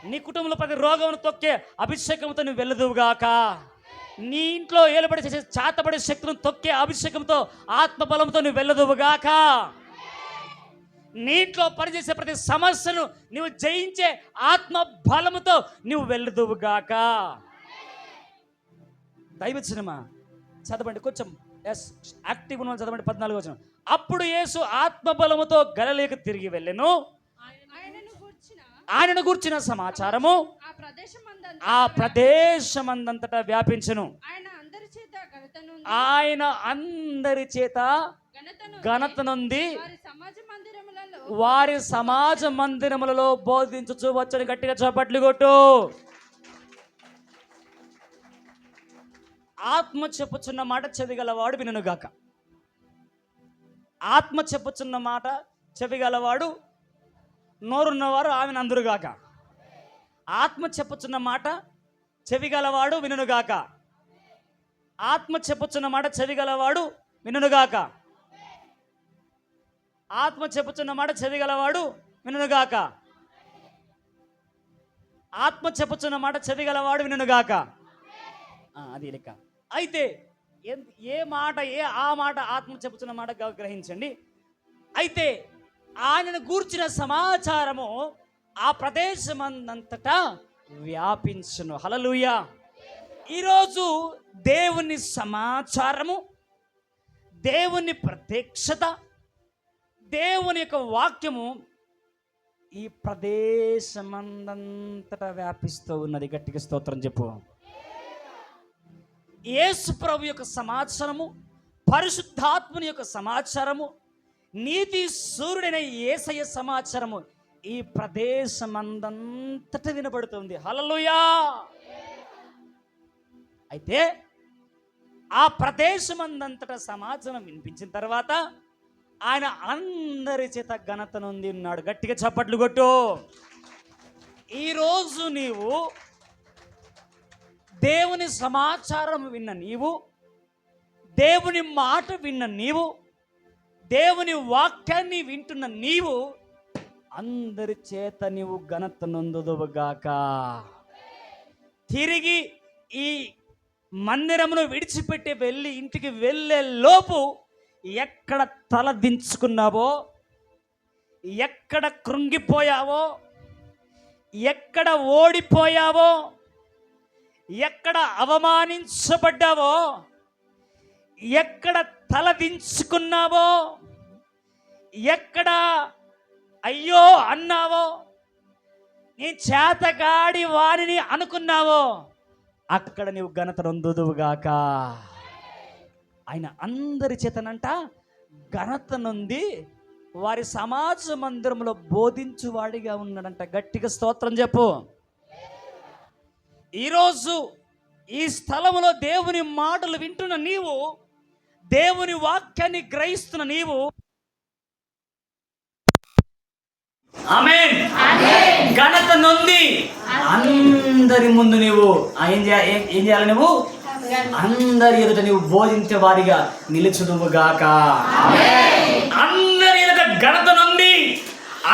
నీ కుటుంబంలో ప్రతి రోగమును తొక్కే అభిషేకంతో నువ్వు వెళ్ళదువుగాక. నీ ఇంట్లో ఏలుబడి చేసే చాతబడే శక్తులను తొక్కే అభిషేకంతో ఆత్మబలంతో నువ్వు వెళ్ళదువుగాక. నీ ఇంట్లో పనిచేసే ప్రతి సమస్యను నువ్వు జయించే ఆత్మ బలముతో నువ్వు వెళ్ళదువుగాక. దైవచనమా చదవండి కొంచెం. యాక్టివ్ ఉన్న చదవండి. 14వ వచనం. అప్పుడు యేసు ఆత్మబలముతో గలిలయకు తిరిగి వెళ్ళెను. ఆయనను గూర్చిన సమాచారము ఆ ప్రదేశమందంతటా వ్యాపించెను. ఆయన అందరి చేత ఘనత నొంది వారి సమాజ మందిరములలో బోధించుచు వచ్చని. గట్టిగా చప్పట్లు కొట్టు. ఆత్మ చెప్పుచున్న మాట చెవిగలవాడు వినుగాక. ఆత్మ చెప్పుచున్న మాట చెవిగలవాడు, నోరున్నవారు ఆమెను అందురుగాక. ఆత్మ చెప్పుచున్న మాట చెవిగలవాడు వినుగాక. ఆత్మ చెప్పుచున్న మాట చెవిగలవాడు వినుగాక. ఆత్మ చెప్పుచున్న మాట చెవిగలవాడు వినుగాక. ఆత్మ చెప్పుచున్న మాట చెవిగలవాడు వినుగాక. అది లెక్క. అయితే ఆ మాట ఆత్మ చెప్పుచున్న మాట గ్రహించండి. అయితే ఆయనను గూర్చిన సమాచారము ఆ ప్రదేశమందంతటా వ్యాపించును. హల్లెలూయా. ఈరోజు దేవుని సమాచారము, దేవుని ప్రత్యక్షత, దేవుని యొక్క వాక్యము ఈ ప్రదేశమందంతటా వ్యాపిస్తూ ఉన్నది. గట్టిగా స్తోత్రం చెప్పు. యేసు ప్రభు యొక్క సమాచారము, పరిశుద్ధాత్మని యొక్క సమాచారము, నీతి సూర్యుడైన యేసయ్య సమాచారము ఈ ప్రదేశమందంతటా వినబడుతుంది. హల్లెలూయా. అయితే ఆ ప్రదేశమందంతటా సమాచారం వినిపించిన తర్వాత ఆయన అందరి చేత ఘనత నొంది ఉన్నాడు. గట్టిగా చప్పట్లు కొట్టు. ఈరోజు నీవు దేవుని సమాచారం విన్న నీవు, దేవుని మాట విన్న నీవు, దేవుని వాక్యాన్ని వింటున్న నీవు అందరి చేత నీవు ఘనత నొందుదువుగాక. తిరిగి ఈ మందిరమును విడిచిపెట్టి వెళ్ళి ఇంటికి వెళ్ళే లోపు ఎక్కడ తల దించుకున్నావో, ఎక్కడ కృంగిపోయావో, ఎక్కడ ఓడిపోయావో, ఎక్కడ అవమానించబడ్డావో, ఎక్కడ తల దించుకున్నావో, ఎక్కడ అయ్యో అన్నావో, నీ చేతగాడి వారిని అనుకున్నావో అక్కడ నీవు ఘనత నొందుదువుగాక. ఆయన అందరి చేతనంట ఘనత నొంది వారి సమాజ మందిరంలో బోధించువాడిగా ఉన్నాడంట. గట్టిగా స్తోత్రం చెప్పు. ఈరోజు ఈ స్థలంలో దేవుని మాటలు వింటున్న నీవు, దేవుని వాక్యాన్ని గ్రహిస్తున్న నీవు, ఆమేన్, ఘనత నొంది అందరి ముందు నీవు ఏం చేయాలి? నువ్వు అందరి ఎదుట నీవు బోధించే వారిగా నిలుచుదువుగాక. అందరి ఎదుట ఘనత నొంది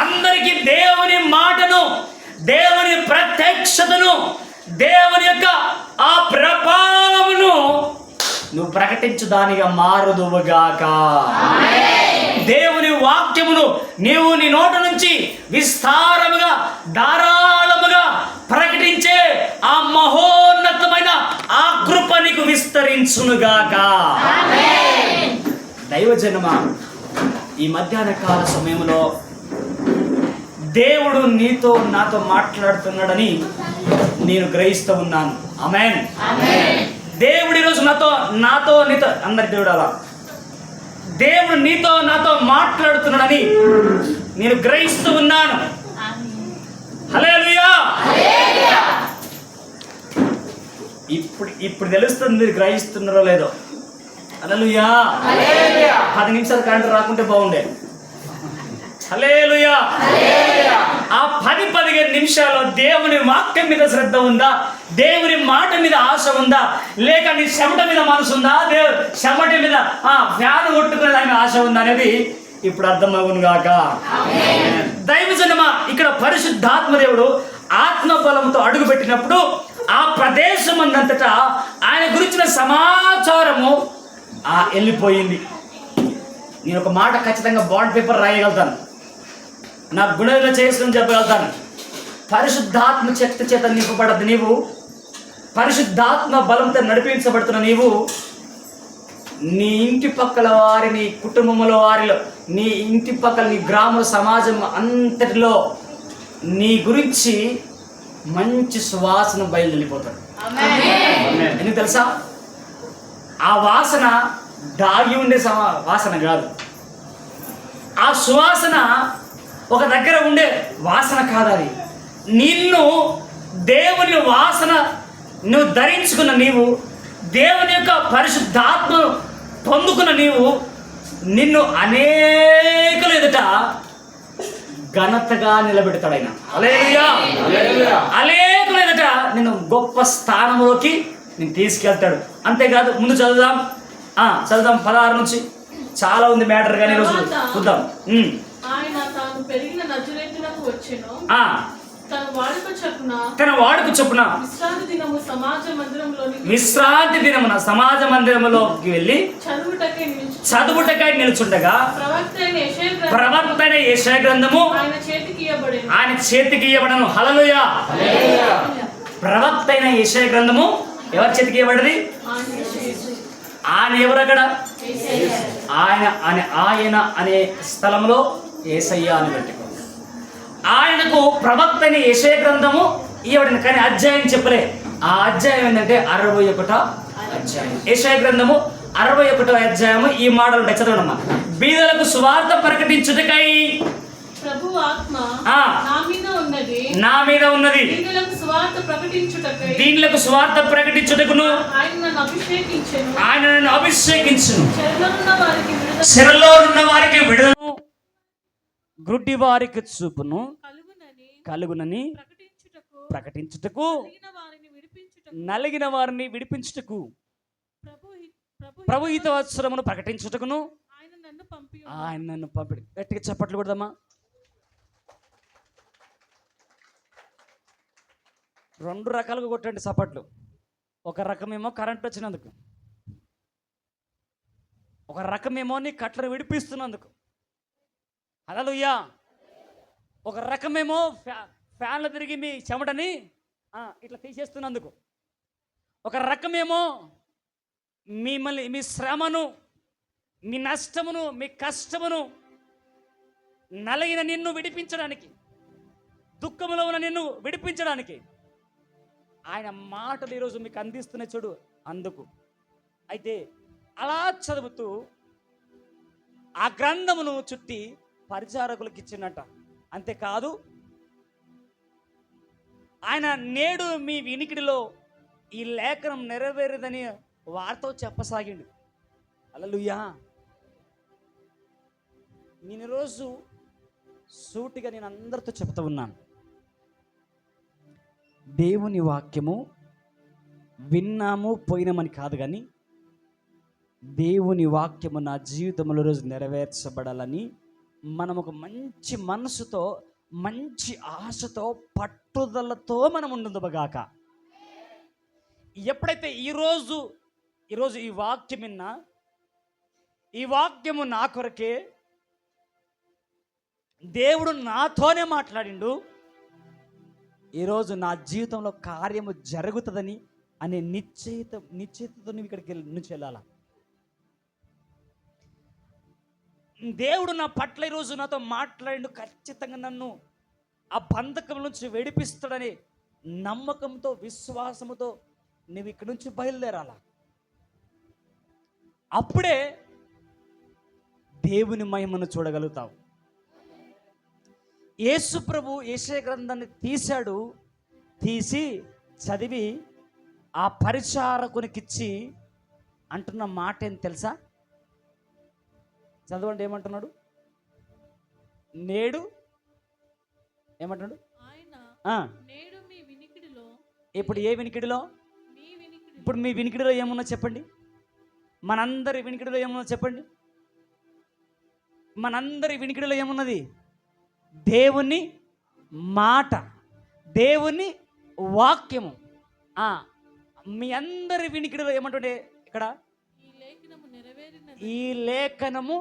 అందరికి దేవుని మాటను, దేవుని ప్రత్యక్షతను, దేవుని యొక్క ఆ ప్రభావమును నువ్వు ప్రకటించు దానిగా మారుదువుగాక. దేవుని వాక్యమును నీవు నీ నోట నుంచి విస్తారముగా, ధారాళముగా ప్రకటించే ఆ మహోన్నతమైన ఆ కృప నీకు విస్తరించునుగాక. దైవజనమా, ఈ మధ్యాహ్న కాల సమయంలో దేవుడు నీతో నాతో మాట్లాడుతున్నాడని నేను గ్రహిస్తూ ఉన్నాను. ఆమేన్. దేవుడు ఈరోజు నాతో నీతో అందరి దేవుడు అలా దేవుడు నీతో నాతో మాట్లాడుతున్నాడని నేను గ్రహిస్తూ ఉన్నాను. హల్లెలూయా. ఇప్పుడు తెలుస్తుంది మీరు గ్రహిస్తున్నారో లేదో. హల్లెలూయా. 10 నిమిషాలు కరెంట్ రాకుంటే బాగుండే. హల్లెలూయా. ఆ 10-15 నిమిషాల్లో దేవుని వాక్యం మీద శ్రద్ధ ఉందా? దేవుని మాట మీద ఆశ ఉందా? లేక నీ చెమట మీద మనసు ఉందా? చెమట మీద ఫ్యాన్ కొట్టుకునే దాని ఆశ ఉందా అనేది ఇప్పుడు అర్థమవును గాక. దైవజనమా, ఇక్కడ పరిశుద్ధాత్మ దేవుడు ఆత్మబలంతో అడుగు పెట్టినప్పుడు ఆ ప్రదేశం అంతటా ఆయన గురించిన సమాచారము వెళ్ళిపోయింది. నేను ఒక మాట ఖచ్చితంగా బాండ్ పేపర్ రాయగలుగుతాను, నా గుణంలో చేసుకుని చెప్పగలుగుతాను. పరిశుద్ధాత్మ శక్తి చేత నింపబడద్దు నీవు, పరిశుద్ధాత్మ బలంతో నడిపించబడుతున్న నీవు నీ ఇంటి పక్కల వారి, నీ కుటుంబంలో వారిలో, నీ ఇంటి పక్కల, నీ గ్రామ సమాజం అంతటిలో నీ గురించి మంచి సువాసన బయలుదేరిపోతాడు. ఎందుకు తెలుసా? ఆ వాసన దాగి ఉండే వాసన కాదు, ఆ సువాసన ఒక దగ్గర ఉండే వాసన కాదు. అది నిన్ను దేవుని వాసన నువ్వు ధరించుకున్న నీవు, దేవుని యొక్క పరిశుద్ధాత్మను పొందుకున్న నీవు, నిన్ను అనేకుల ఎదుట ఘనతగా నిలబెడతాడు ఆయన. హల్లెలూయా. అనేకుల ఎదుట నిన్ను గొప్ప స్థానంలోకి నేను తీసుకెళ్తాడు. అంతేకాదు, ముందు చదువుదాం 16 నుంచి. చాలా ఉంది మ్యాటర్, కానీ ఈరోజు చూద్దాం. ఆయన తాను పెరిగిన నజరేతునకు వచ్చెను. తన వాడుక చొప్పున విశ్రాంతి దినమున సమాజ మందిరములోకి వెళ్ళి చదువుటకై నిలుచుండగా ప్రవక్త అయిన యెషయా గ్రంథము ఆయన చేతికి ఇయ్యబడెను. హల్లెలూయా. ప్రవక్త అయిన యెషయా గ్రంథము ఎవరి చేతికి ఇవ్వబడింది? ఆయన ఎవరు? అక్కడ ఆయన అనే స్థలంలో యేసయ్య అని పెట్టుకోండి. ఆయనకు ప్రవక్త అయిన యెషయా గ్రంథము ఇవ్వబడింది, కానీ అధ్యాయం చెప్పలే. ఆ అధ్యాయం ఏంటంటే 61వ అధ్యాయం. యెషయా గ్రంథము 61వ అధ్యాయము. ఈ మాటలు ఉంటాయి, చదవడమ్మా. బీదలకు సువార్త ప్రకటించుటకై ప్రభువు ఆత్మ నా మీద ఉన్నది, దీనులకు సువార్త ప్రకటించుటకును ఆయన నన్ను అభిషేకించును, చెరలో ఉన్న వారికి విడుదలను, గ్రుడ్డి వారికి చూపును కలుగునని ప్రకటించుటకు, నలిగిన వారిని విడిపించుటకు, ప్రభు హితవత్సరమును ప్రకటించుటకును ఆయన నన్ను పంపిడు. గట్టిగా చప్పట్లు కొడదామా? 2 రకాలుగా కొట్టండి చప్పట్లు. ఒక రకమేమో కరెంట్ వచ్చినందుకు, ఒక రకమేమో నీ కట్లను విడిపిస్తున్నందుకు. హల్లెలూయా. ఒక రకమేమో ఫ్యాన్లు తిరిగి మీ చెమటని ఇట్లా తీసేస్తున్నందుకు. ఒక రకమేమో మిమ్మల్ని, మీ శ్రమను, మీ నష్టమును, మీ కష్టమును, నలిగిన నిన్ను విడిపించడానికి, దుఃఖములో ఉన్న నిన్ను విడిపించడానికి ఆయన మాటలు ఈరోజు మీకు అందిస్తున్నాయి చూడు, అందుకు. అయితే అలా చదువుతూ ఆ గ్రంథమును చుట్టి పరిచారకులకు ఇచ్చినట్ట. అంతేకాదు, ఆయన నేడు మీ వినికిడిలో ఈ లేఖనం నెరవేరదని వారితో చెప్పసాగిండు. హల్లెలూయా. నేను ఈరోజు సూటిగా నేను అందరితో చెప్తూ ఉన్నాను, దేవుని వాక్యము విన్నాము పోయినామని కాదు, కానీ దేవుని వాక్యము నా జీవితంలో రోజు నెరవేర్చబడాలని మనం ఒక మంచి మనసుతో, మంచి ఆశతో, పట్టుదలతో మనం ఉండుగాక. ఎప్పుడైతే ఈరోజు ఈ వాక్యం విన్నా, ఈ వాక్యము నా కొరకే, దేవుడు నాతోనే మాట్లాడిండు, ఈరోజు నా జీవితంలో కార్యము జరుగుతుందని అనే నిశ్చయితతో నువ్వు ఇక్కడికి నుంచి వెళ్ళాలా. దేవుడు నా పట్ల ఈరోజు నాతో మాట్లాడి ఖచ్చితంగా నన్ను ఆ బంధకం నుంచి విడిపిస్తాడని నమ్మకంతో, విశ్వాసముతో నువ్వు ఇక్కడి నుంచి బయలుదేరాలా. అప్పుడే దేవుని మహిమను చూడగలుగుతావు. యేసు ప్రభు యెషయా గ్రంథాన్ని తీసి చదివి ఆ పరిచారకునికిచ్చి అంటున్న మాట ఏం తెలుసా? చదవండి, ఏమంటున్నాడు? నేడు ఏమంటున్నాడు ఆయన నేడు మీ వినికిడిలో. ఇప్పుడు ఏ వినికిడిలో? ఇప్పుడు మీ వినికిడిలో ఏమున్నా చెప్పండి. మనందరి వినికిడిలో ఏమున్నా చెప్పండి. మనందరి వినికిడిలో ఏమున్నది? దేవుని మాట, దేవుని వాక్యము. మీ అందరి వినికిడిలో ఏమంటుండే ఇక్కడ? ఈ లేఖనము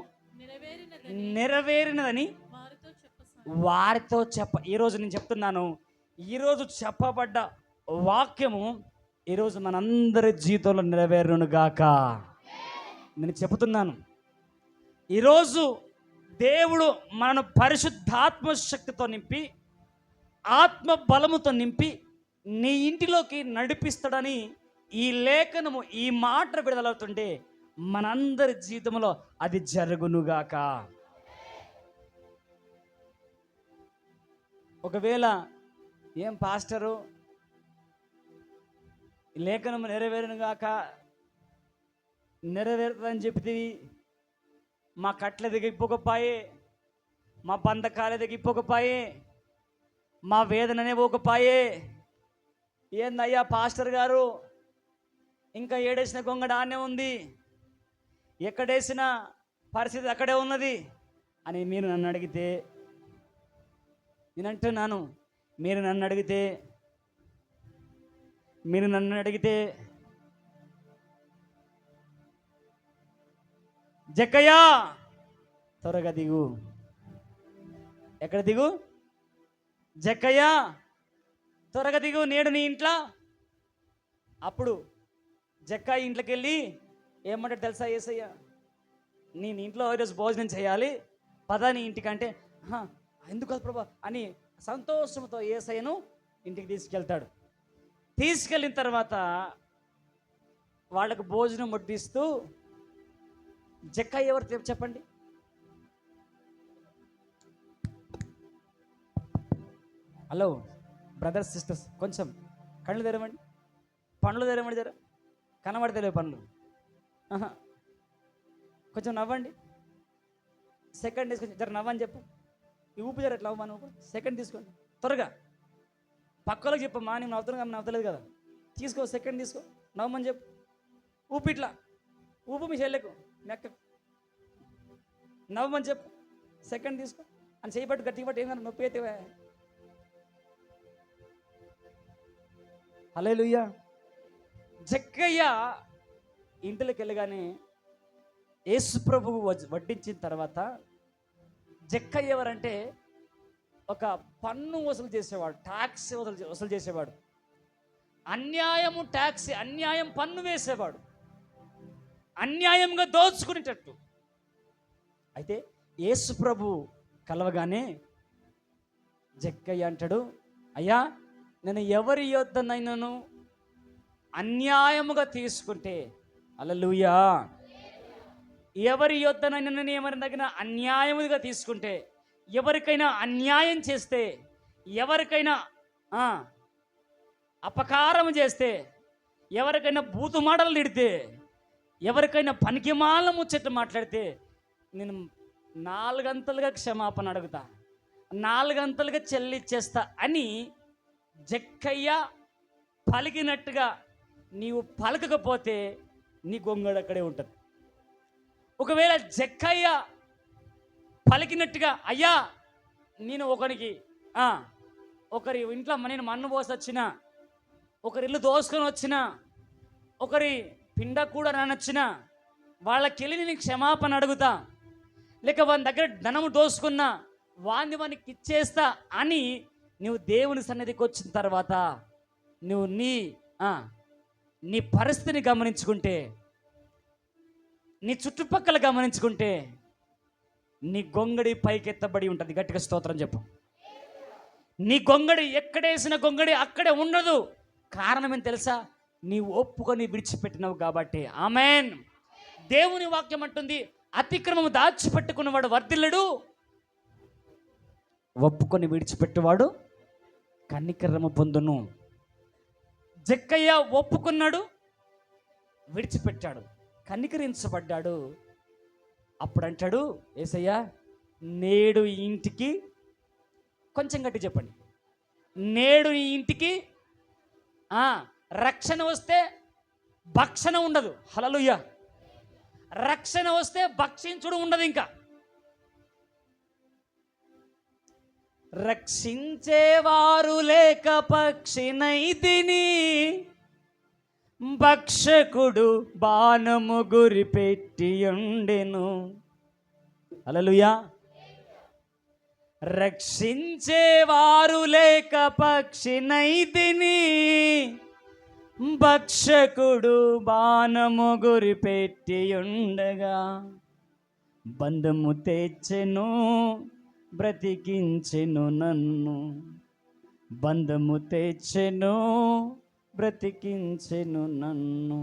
నెరవేరినదని వారితో ఈరోజు నేను చెప్తున్నాను, ఈరోజు చెప్పబడ్డ వాక్యము ఈరోజు మనందరి జీవితంలో నెరవేరును గాక. నేను చెబుతున్నాను, ఈరోజు దేవుడు మనను పరిశుద్ధాత్మ శక్తితో నింపి, ఆత్మ బలముతో నింపి నీ ఇంటిలోకి నడిపిస్తాడని ఈ లేఖనము, ఈ మాట విడుదలవుతుంటే మనందరి జీవితంలో అది జరుగునుగాక. ఒకవేళ ఏం పాస్టరు లేఖనము నెరవేరునుగాక, నెరవేరుతుందని చెప్తివి, మా కట్ల దిగిపోకపోయే, మా బంధకాల దిగిపోకపోయే, మా వేదననే పోకపోయే, ఏందయ్యా పాస్టర్ గారు ఇంకా ఏడేసిన గొంగడ ఆనే ఉంది, ఎక్కడేసిన పరిస్థితి అక్కడే ఉన్నది అని మీరు నన్ను అడిగితే, నేనంటున్నాను, మీరు నన్ను అడిగితే జక్కయ్యా త్వరగా దిగు. ఎక్కడ దిగు? జక్కయ్యా త్వరగా దిగు, నేడు నీ ఇంట్లో. అప్పుడు జక్కయ్య ఇంట్లోకి వెళ్ళి ఏమంటాడు తెలుసా? యేసయ్య నేను ఇంట్లో ఈరోజు భోజనం చేయాలి, పదా నీ ఇంటికంటే, ఎందుకు కాదు ప్రభా అని సంతోషంతో యేసయ్యను ఇంటికి తీసుకెళ్తాడు. తీసుకెళ్ళిన తర్వాత వాళ్ళకు భోజనం వడ్డిస్తూ, జక్కయ్య ఎవరు చెప్పండి? హలో బ్రదర్స్ సిస్టర్స్, కొంచెం కళ్ళు తెరవండి, పండ్లు తెరవండి, జర కనబడతలేవు పండ్లు, కొంచెం నవ్వండి. సెకండ్ తీసుకొని జర నవ్వని చెప్పు, ఈ ఊపి జర ఎట్లా అవ్వమని ఊపు. సెకండ్ తీసుకోండి త్వరగా, పక్కలోకి చెప్పమ్మా, నేను నవ్వుతున్నా నవ్వలేదు కదా, తీసుకో, సెకండ్ తీసుకో, నవ్వమని చెప్పు, ఊపి ఇట్లా ఊపు, మీ చెల్లెకు మెక్క నవ్వమని చెప్పు, సెకండ్ తీసుకో అని చేయబట్టు గట్టిగా పట్టు, ఏమన్నా నొప్పి అయితే. హల్లెలూయా. జక్కయ్య ఇంటిలోకి వెళ్ళగానే యేసు ప్రభువు వడ్డించిన తర్వాత, జక్కయ్య ఎవరంటే ఒక పన్ను వసూలు చేసేవాడు, ట్యాక్స్ వసూలు చేసేవాడు, అన్యాయము ట్యాక్స్, అన్యాయం పన్ను వేసేవాడు, అన్యాయంగా దోచుకునేటట్టు. అయితే యేసు ప్రభు కలవగానే జక్కయ్య అంటాడు, అయ్యా నేను ఎవరి యొద్దనైనను అన్యాయముగా తీసుకుంటే, హల్లెలూయా, ఎవరి యొద్దనైనా నేను ఎవరి దగ్గర అన్యాయముగా తీసుకుంటే, ఎవరికైనా అన్యాయం చేస్తే, ఎవరికైనా అపకారం చేస్తే, ఎవరికైనా బూతు మాటలు తిడితే, ఎవరికైనా పనికిమాల ముచ్చట మాట్లాడితే నేను 4 గంటలుగా క్షమాపణ అడుగుతా, 4 గంటలుగా చెల్లిచ్చేస్తా అని జక్కయ్య పలికినట్టుగా నీవు పలకకపోతే నీ గొంగడు అక్కడే ఉంటుంది. ఒకవేళ జక్కయ్య పలికినట్టుగా, అయ్యా నేను ఒకరి ఇంట్లో నేను మన్ను పోసి వచ్చిన, ఒకరి ఇల్లు దోసుకొని వచ్చిన, ఒకరి పిండ కూడా రానొచ్చిన, వాళ్ళకెళ్ళి నేను క్షమాపణ అడుగుతా, లేక వాని దగ్గర ధనము దోసుకున్నా వానికి ఇచ్చేస్తా అని నువ్వు దేవుని సన్నిధికి వచ్చిన తర్వాత నువ్వు నీ పరిస్థితిని గమనించుకుంటే, నీ చుట్టుపక్కల గమనించుకుంటే, నీ గొంగడి పైకెత్తబడి ఉంటుంది. గట్టిగా స్తోత్రం చెప్పు. నీ గొంగడి ఎక్కడేసిన గొంగడి అక్కడే ఉండదు. కారణం ఏం తెలుసా? నీ ఒప్పుకొని విడిచిపెట్టినవు కాబట్టి. ఆమేన్. దేవుని వాక్యం అంటుంది, అతిక్రమము దాచిపెట్టుకున్నవాడు వర్ధిల్లడు, ఒప్పుకొని విడిచిపెట్టువాడు కనికరము పొందును. జక్కయ్య ఒప్పుకున్నాడు, విడిచిపెట్టాడు, కనికరించబడ్డాడు. అప్పుడు అంటాడు యేసయ్య, నేడు ఈ ఇంటికి, కొంచెం గట్టి చెప్పండి, నేడు ఈ ఇంటికి రక్షణ వస్తే భక్షణ ఉండదు. హల్లెలూయా. రక్షణ వస్తే భక్షించుడు ఉండదు. ఇంకా రక్షించేవారు లేక పక్షినైతిని, భక్షకుడు బాణము గురిపెట్టి ఉండెను. హల్లెలూయా. రక్షించేవారు లేక పక్షినైతిని, భక్షకుడు బాణము గురిపెట్టి ఉండగా, బంధము తెచ్చెను బ్రతికించెను నన్ను, బంధము తెచ్చెను బ్రతికించెను నన్ను.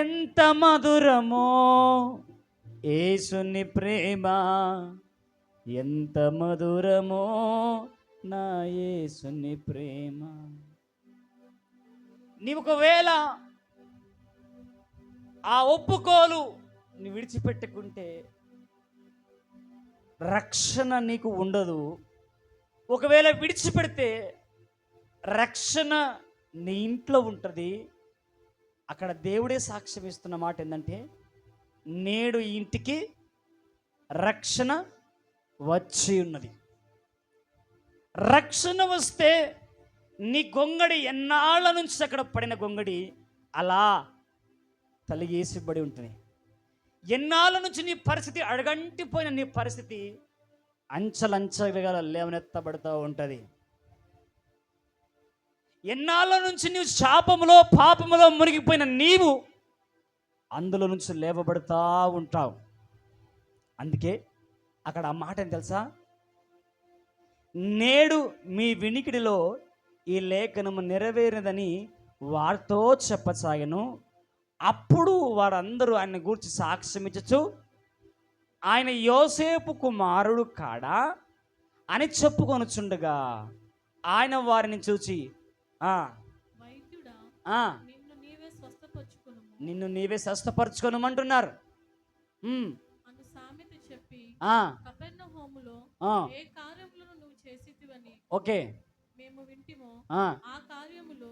ఎంత మధురమో యేసుని ప్రేమ, ఎంత మధురమో నా యేసుని ప్రేమ. నీవు ఒకవేళ ఆ ఒప్పుకోలు నీ విడిచిపెట్టుకుంటే రక్షణ నీకు ఉండదు. ఒకవేళ విడిచిపెడితే రక్షణ నీ ఇంట్లో ఉంటుంది. అక్కడ దేవుడే సాక్ష్యం ఇస్తున్న మాట ఏంటంటే, నేడు ఈ ఇంటికి రక్షణ వచ్చి ఉన్నది. రక్షణ వస్తే నీ గొంగడి, ఎన్నాళ్ళ నుంచి అక్కడ పడిన గొంగడి అలా తలిగేసిబడి ఉంటుంది. ఎన్నాళ్ళ నుంచి నీ పరిస్థితి అడగంటిపోయిన నీ పరిస్థితి అంచలంచలుగా లేవనెత్తబడుతూ ఉంటుంది. ఎన్నాళ్ళ నుంచి నీవు శాపములో పాపములో మునిగిపోయిన నీవు అందులో నుంచి లేవబడుతూ ఉంటావు. అందుకే అక్కడ ఆ మాట ఏం తెలుసా? నేడు మీ వినికిడిలో ఈ లేఖనము నెరవేరినదని వారితో చెప్పసాగను. అప్పుడు వారందరూ ఆయన గూర్చి సాక్ష్యం ఇచ్చచ్చు, ఆయన యోసేపు కుమారుడు కాడా అని చెప్పుకొనుచుండగా, ఆయన వారిని చూచి వైద్యుడా, నిన్ను నీవే స్వస్థపరచుకొనుమంటున్నారు అను సామెత చెప్పి కపెర్నహూములో ఏ కార్యములను నువ్వు చేసితివని ఓకే మేము వింటిమో, ఆ కార్యములు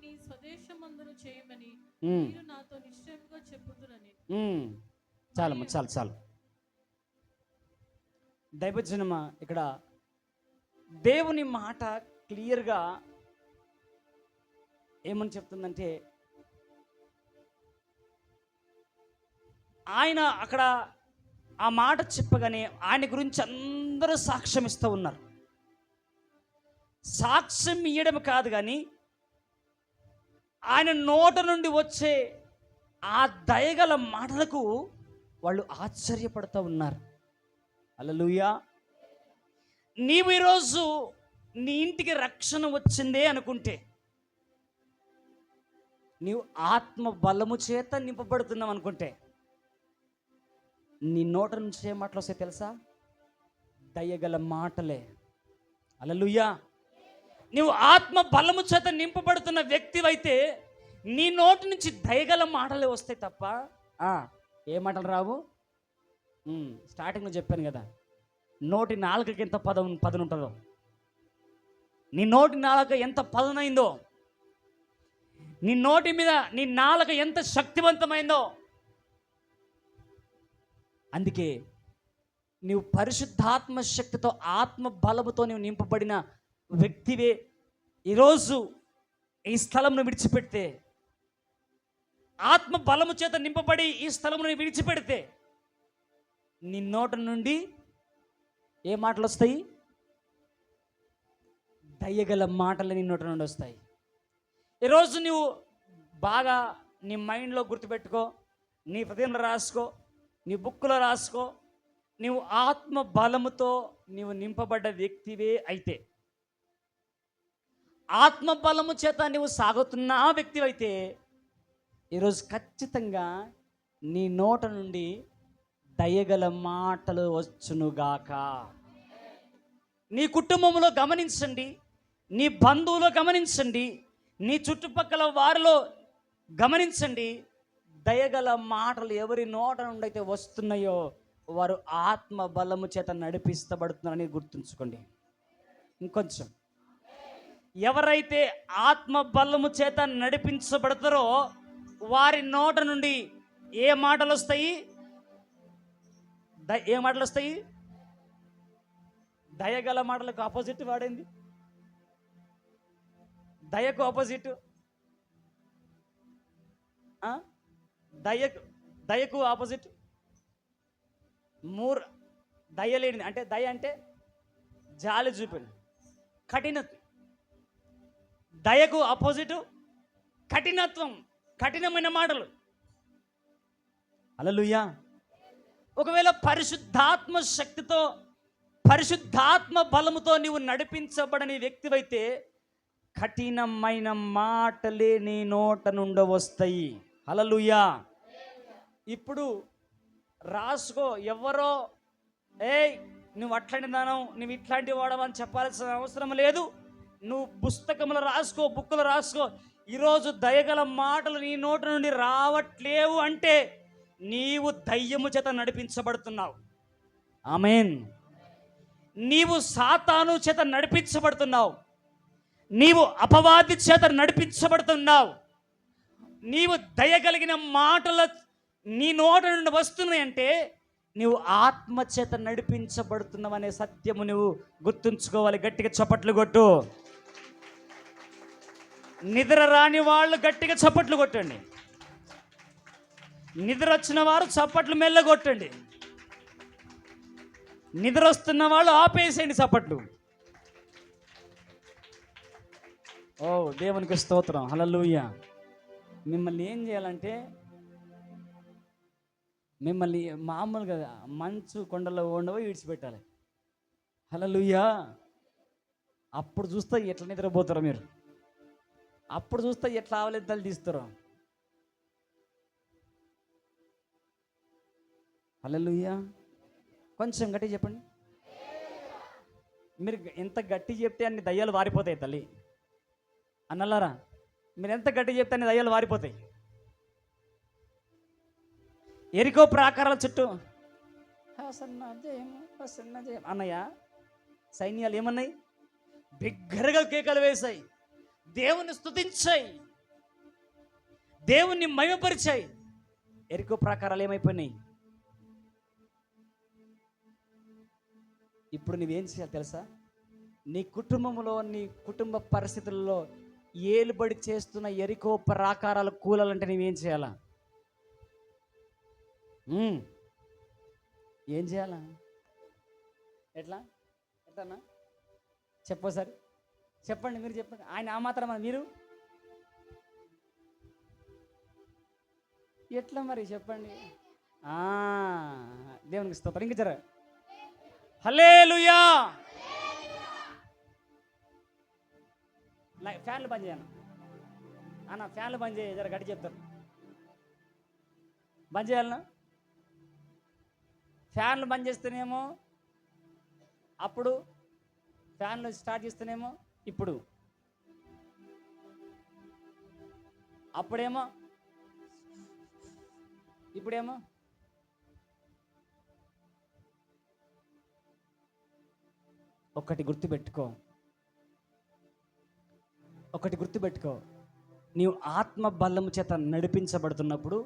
నీ స్వదేశమందును చేయమని మీరు నాతో నిశ్చయముగా చెప్పుదురని. చాలు దైవజనమా, ఇక్కడ దేవుని మాట క్లియర్గా ఏమని చెప్తుందంటే, ఆయన అక్కడ ఆ మాట చెప్పగానే ఆయన గురించి అందరూ సాక్ష్యం ఇస్తూ ఉన్నారు. సాక్ష్యం ఇయ్యడం కాదు కానీ ఆయన నోట నుండి వచ్చే ఆ దయగల మాటలకు వాళ్ళు ఆశ్చర్యపడుతూ ఉన్నారు. హల్లెలూయా. నీవు ఈరోజు నీ ఇంటికి రక్షణ వచ్చిందే అనుకుంటే, నీవు ఆత్మ బలము చేత నింపబడుతున్నావు అనుకుంటే, నీ నోట నుంచి ఏ మాటలు వస్తాయి తెలుసా? దయగల మాటలే. హల్లెలూయా. నీవు ఆత్మ బలము చేత నింపబడుతున్న వ్యక్తివైతే నీ నోటి నుంచి దయగల మాటలే వస్తాయి తప్ప ఏ మాటలు రావు. స్టార్టింగ్లో చెప్పాను కదా, నోటి నాలుకకి ఎంత పదునుంటుందో, నీ నోటి నాలుక ఎంత పదునైందో, నీ నోటి మీద నీ నాలుక ఎంత శక్తివంతమైందో. అందుకే నీవు పరిశుద్ధాత్మ శక్తితో ఆత్మ బలముతో నీవు నింపబడిన వ్యక్తివే ఈరోజు ఈ స్థలంను విడిచిపెడితే, ఆత్మ బలము చేత నింపబడి ఈ స్థలమును విడిచిపెడితే నీ నోట నుండి ఏ మాటలు వస్తాయి? దయగల మాటలు నీ నోట నుండి వస్తాయి. ఈరోజు నువ్వు బాగా నీ మైండ్లో గుర్తుపెట్టుకో, నీ హృదయంలో రాసుకో, నీ బుక్లో రాసుకో. నీవు ఆత్మ బలముతో నీవు నింపబడ్డ వ్యక్తివే అయితే, ఆత్మ బలము చేత నీవు సాగుతున్న వ్యక్తి అయితే, ఈరోజు ఖచ్చితంగా నీ నోట నుండి దయగల మాటలు వచ్చునుగాక. నీ కుటుంబంలో గమనించండి, నీ బంధువులో గమనించండి, నీ చుట్టుపక్కల వారిలో గమనించండి. దయగల మాటలు ఎవరి నోట నుండి అయితే వస్తున్నాయో వారు ఆత్మ బలము చేత నడిపిస్తబడుతున్నారని గుర్తుంచుకోండి. ఇంకొంచెం, ఎవరైతే ఆత్మ బలము చేత నడిపించబడతారో వారి నోట నుండి ఏ మాటలు వస్తాయి? ఏ మాటలు వస్తాయి? దయగల మాటలకు ఆపోజిట్ వాడింది. దయకు ఆపోజిట్ దయకు ఆపోజిట్ దయ లేనిది. అంటే దయ అంటే జాలి చూపండి, కఠినత్వం. దయకు ఆపోజిట్ కఠినత్వం, కఠినమైన మాటలు. హల్లెలూయా. ఒకవేళ పరిశుద్ధాత్మ శక్తితో, పరిశుద్ధాత్మ బలముతో నీవు నడిపించబడని వ్యక్తివైతే కఠినమైన మాటలే నీ నోట నుండి వస్తాయి. హల్లెలూయా. ఇప్పుడు రాసుకో. ఎవరో నువ్వు అట్లాంటి దానం, నువ్వు ఇట్లాంటి వాడవని చెప్పాల్సిన అవసరం లేదు. నువ్వు పుస్తకంలో రాసుకో, బుక్కులో రాసుకో. ఈరోజు దయగల మాటలు నీ నోట నుండి రావట్లేవు అంటే నీవు దయ్యము చేత నడిపించబడుతున్నావు. ఆమేన్. నీవు సాతాను చేత నడిపించబడుతున్నావు, నీవు అపవాది చేత నడిపించబడుతున్నావు. నీవు దయగలిగిన మాటల నీ నోట నుండి వస్తున్నాయంటే నీవు ఆత్మ చేత నడిపించబడుతున్నావు అనే సత్యము నువ్వు గుర్తుంచుకోవాలి. గట్టిగా చప్పట్లు కొట్టు. నిద్ర రాని వాళ్ళు గట్టిగా చప్పట్లు కొట్టండి. నిద్ర వచ్చిన వారు చప్పట్లు మెల్ల కొట్టండి. నిద్ర వస్తున్న వాళ్ళు ఆపేసేయండి చప్పట్లు. ఓ దేవునికి స్తోత్రం. హల్లెలూయా. మిమ్మల్ని ఏం చేయాలంటే, మిమ్మల్ని మామూలుగా మంచు కొండలో ఉండవో విడిచిపెట్టాలి. హల్లెలూయా. అప్పుడు చూస్తే ఎట్లా నిద్రపోతారో మీరు, అప్పుడు చూస్తే ఎట్లా ఆవలిద్దలు తీస్తారో. హల్లెలూయా. కొంచెం గట్టి చెప్పండి. మీరు ఎంత గట్టి చెప్తే అన్ని దయ్యాలు వారిపోతాయి తల్లి అన్నలారా. మీరు ఎంత గట్టి చెప్తే అన్ని దయ్యాలు వారిపోతాయి. ఎరికో ప్రాకారాల చుట్టూ అన్నయ్య సైన్యాలు ఏమన్నాయి? బిగ్గరగా కేకలు వేశాయి, దేవుని స్తుతించాయి, దేవుణ్ణి మహిమపరిచాయి. ఎరికో ప్రాకారాలు ఏమైపోయినాయి? ఇప్పుడు నువ్వేం చేయాలి తెలుసా? నీ కుటుంబంలో, నీ కుటుంబ పరిస్థితుల్లో ఏలుబడి చేస్తున్న ఎరికో ప్రాకారాలు కూలాలంటే నువ్వేం చేయాలా? ఏం చేయాలా? ఎట్లన్నా చెప్పోసారి చెప్పండి. మీరు చెప్పండి. ఆయన ఆ మాత్రం మీరు ఎట్లా మరి చెప్పండి. దేవునికి స్తోత్రం. ఇంక జర హల్లెలూయా. ఫ్యాన్లు బంద్ చేయను అన్న, ఫ్యాన్లు బంద్ చేయ. జర గట్టి చెప్తారు. బంద్ చేయాలన్నా? ఫ్యాన్లు బంద్ చేస్తేనేమో అప్పుడు, ఫ్యాన్లు స్టార్ట్ చేస్తేనేమో ఇప్పుడు, అప్పుడేమో ఇప్పుడేమో. ఒకటి గుర్తుపెట్టుకో, నీవు ఆత్మ బలము చేత నడిపించబడుతున్నప్పుడు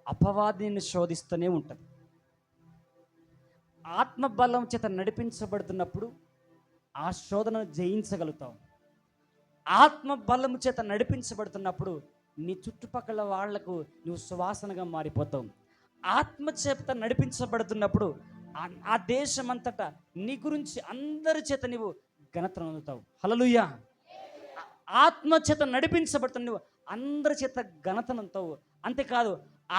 అపవాదిని శోధిస్తూనే ఉంటుంది. ఆత్మ బలం చేత నడిపించబడుతున్నప్పుడు ఆ శోధనను జయించగలుగుతావు. ఆత్మ బలము చేత నడిపించబడుతున్నప్పుడు నీ చుట్టుపక్కల వాళ్లకు నువ్వు సువాసనగా మారిపోతావు. ఆత్మ చేత నడిపించబడుతున్నప్పుడు ఆ దేశమంతటా నీ గురించి అందరి చేత నువ్వు ఘనతను అందుతావు. హల్లెలూయా. ఆత్మ చేత నడిపించబడుతున్న నువ్వు అందరి చేత ఘనతనంతో, అంతేకాదు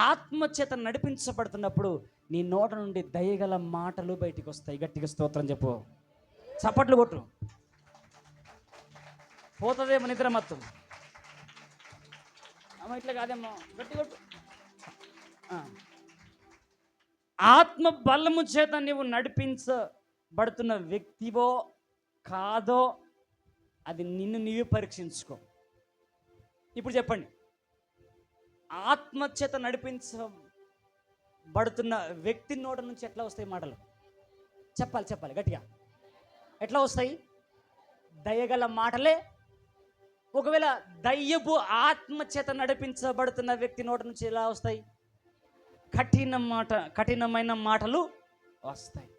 ఆత్మ చేత నడిపించబడుతున్నప్పుడు నీ నోట నుండి దయగల మాటలు బయటికి వస్తాయి. గట్టిగా స్తోత్రం చెప్పు, చప్పట్లు కొట్టు. పోతుందేమో నిద్ర మొత్తం. అమ్మ ఇట్లా కాదేమో, గట్టి కొట్టు. ఆత్మ బలము చేత నీవు నడిపించబడుతున్న వ్యక్తివో కాదో అది నిన్ను నీవే పరీక్షించుకో. ఇప్పుడు చెప్పండి, ఆత్మచేత నడిపించబడుతున్న వ్యక్తి నోట నుంచి ఎట్లా వస్తాయి మాటలు? చెప్పాలి గట్టిగా. ఎట్లా వస్తాయి? దయగల మాటలే. ఒకవేళ దయ్యపు ఆత్మచేత నడిపించబడుతున్న వ్యక్తి నోట నుంచి ఎలా వస్తాయి? కఠినమైన మాటలు వస్తాయి.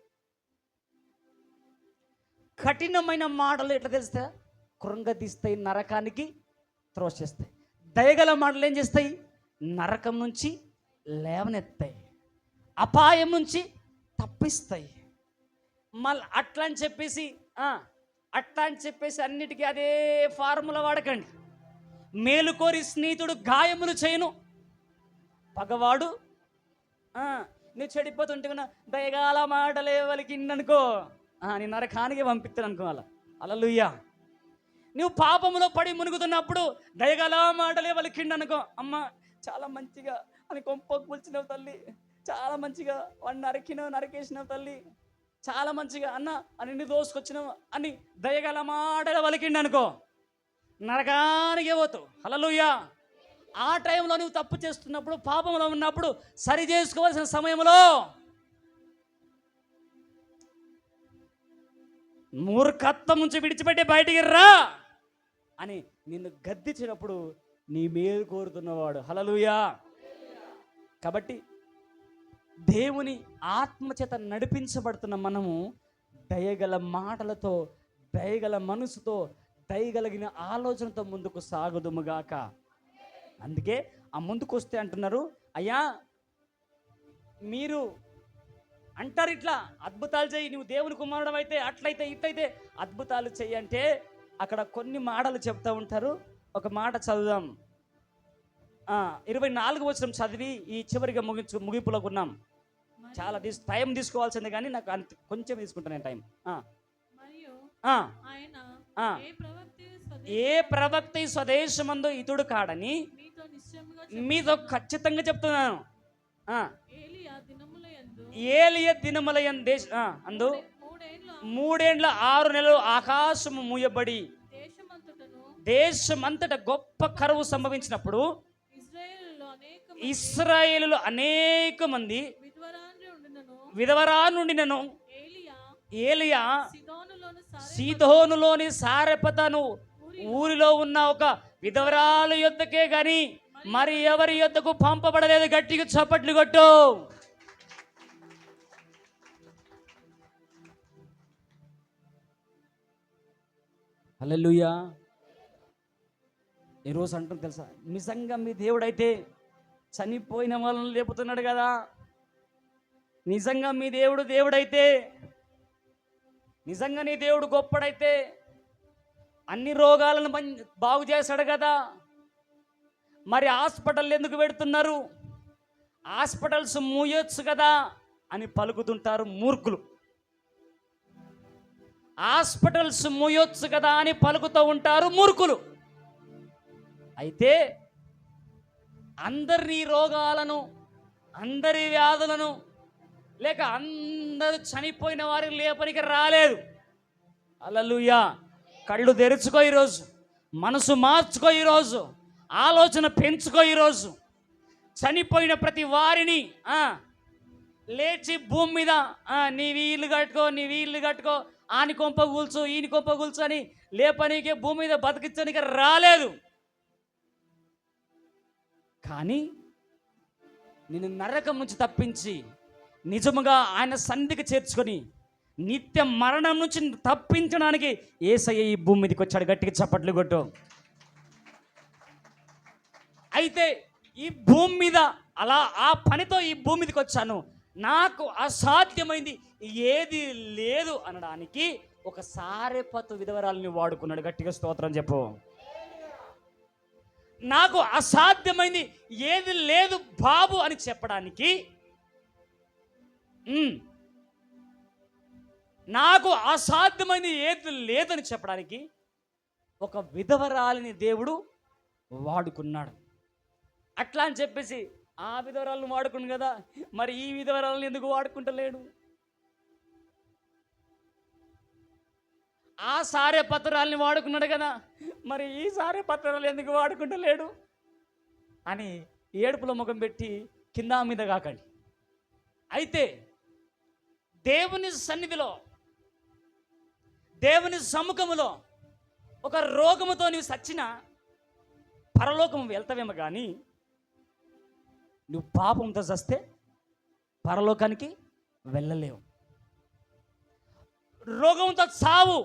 కఠినమైన మాటలు ఎట్లా తెలుస్తా? కృంగదీస్తాయి, నరకానికి త్రోసేస్తాయి. దయగల మాటలు ఏం చేస్తాయి? నరకం నుంచి లేవనెత్తాయి, అపాయం నుంచి తప్పిస్తాయి. మళ్ళీ అట్లా అని చెప్పేసి అన్నిటికీ అదే ఫార్ములా వాడకండి. మేలుకోరి స్నేహితుడు గాయములు చేయను, పగవాడు నువ్వు చెడిపోతుంటే దయగాల మాటలే వలికిందనుకో నీ నరకానికి పంపిస్తాను అనుకోవాల. హల్లెలూయా. నువ్వు పాపములో పడి మునుగుతున్నప్పుడు దయగల మాటలే వలికిండనుకో, అమ్మ చాలా మంచిగా అని కొంప కూల్చినవు తల్లి, చాలా మంచిగా వాడిని నరికేసినవు తల్లి, చాలా మంచిగా అన్న అని నిన్ను దోసుకొచ్చినావు అని దయగల మాటలు వలికిండనుకో, నరకానికి పోతావు. హల్లెలూయా. ఆ టైంలో నువ్వు తప్పు చేస్తున్నప్పుడు, పాపంలో ఉన్నప్పుడు, సరి చేసుకోవాల్సిన సమయంలో మూర్ఖత్వం నుంచి విడిచిపెట్టి బయటికి రా అని నిన్ను గద్దించినప్పుడు నీ మేలు కోరుతున్నవాడు. హల్లెలూయా. కాబట్టి దేవుని ఆత్మచేత నడిపించబడుతున్న మనము దయగల మాటలతో, దయగల మనసుతో, దయగలిగిన ఆలోచనతో ముందుకు సాగుదుముగాక. అందుకే ఆ ముందుకు వస్తే అంటున్నారు, అయ్యా మీరు అంటారు ఇట్లా అద్భుతాలు చెయ్యి, నువ్వు దేవుని కుమారుడు అయితే, అట్లయితే ఇట్లయితే అద్భుతాలు చెయ్యి అంటే అక్కడ కొన్ని మాటలు చెప్తూ ఉంటారు. ఒక మాట చదువుదాం. 24వ వచనం చదివి ఈ చివరిగా ముగింపులోకి ఉన్నాం. చాలా టైం తీసుకోవాల్సిందే, కానీ నాకు కొంచెం తీసుకుంటాను టైం. ఏ ప్రవక్త స్వదేశమందు ఇతడు కాడని మీతో ఖచ్చితంగా చెప్తున్నాను. ఏలియా దినములయందు అందు 3 ఏండ్ల 6 నెలలు ఆకాశము మూయబడి దేశమంతట గొప్ప కరువు సంభవించినప్పుడు ఇశ్రాయేలులో అనేక మంది విధవరా నుండినను ఏలియా సీదోనులోని సారెపతను ఊరిలో ఉన్న ఒక విధవరాలు యొద్దకే గాని మరి ఎవరి యొద్దకు పంపబడలేదు. గట్టిగా చప్పట్లు కొట్టు. హల్లెలూయా. ఈరోజు అంటుంది తెలుసా, నిజంగా మీ దేవుడైతే చనిపోయిన వాళ్ళని లేపుతున్నాడు కదా, నిజంగా మీ దేవుడైతే, నిజంగా నీ దేవుడు గొప్పడైతే అన్ని రోగాలను బాగు చేశాడు కదా, మరి హాస్పిటల్ ఎందుకు పెడుతున్నారు? హాస్పిటల్స్ మూయొచ్చు కదా అని పలుకుతుంటారు మూర్ఖులు. హాస్పిటల్స్ మూయొచ్చు కదా అని పలుకుతూ ఉంటారు మూర్ఖులు. అయితే అందరి రోగాలను, అందరి వ్యాధులను, లేక అందరూ చనిపోయిన వారికి లేపనికి రాలేదు. హల్లెలూయా. కళ్ళు తెరుచుకో ఈరోజు, మనసు మార్చుకో ఈరోజు, ఆలోచన పెంచుకో ఈరోజు. చనిపోయిన ప్రతి వారిని లేచి భూమి మీద నీ వీళ్ళు కట్టుకో ఆని కొంప కూల్చు, ఈని కొంప కూల్చు అని లేపనీకే, భూమి మీద బతికించడానికి రాలేదు. కానీ నిన్ను నరకం నుంచి తప్పించి నిజముగా ఆయన సన్నిధికి చేర్చుకొని నిత్య మరణం నుంచి తప్పించడానికి యేసయ్య ఈ భూమి మీదకి వచ్చాడు. గట్టిగా చప్పట్లు కొట్టు. అయితే ఈ భూమి మీద అలా ఆ పనితో ఈ భూమి మీదకి వచ్చాను, నాకు అసాధ్యమైంది ఏది లేదు అనడానికి ఒక సారెపతు విధవరాలని వాడుకున్నాడు. గట్టిగా స్తోత్రం చెప్పు. నాకు అసాధ్యమైంది ఏది లేదు బాబు అని చెప్పడానికి, నాకు అసాధ్యమైంది ఏది లేదని చెప్పడానికి ఒక విధవరాలిని దేవుడు వాడుకున్నాడు. అట్లా అని చెప్పేసి ఆ విధవరాలను వాడుకున్నాడు కదా, మరి ఈ విధవరాలను ఎందుకు వాడుకుంటలేడు? ఆ సారే పత్రాలని వాడుకున్నాడు కదా, మరి ఈ సారే పత్రాలు ఎందుకు వాడుకుంటలేడు అని ఏడుపుల ముఖం పెట్టి కింద మీద కాకండి. అయితే దేవుని సన్నిధిలో, దేవుని సముఖములో ఒక రోగముతో నీవు సచ్చిన పరలోకం వెళ్తావేమో కానీ నువ్వు పాపంతో చస్తే పరలోకానికి వెళ్ళలేవు. రోగంతో చావు,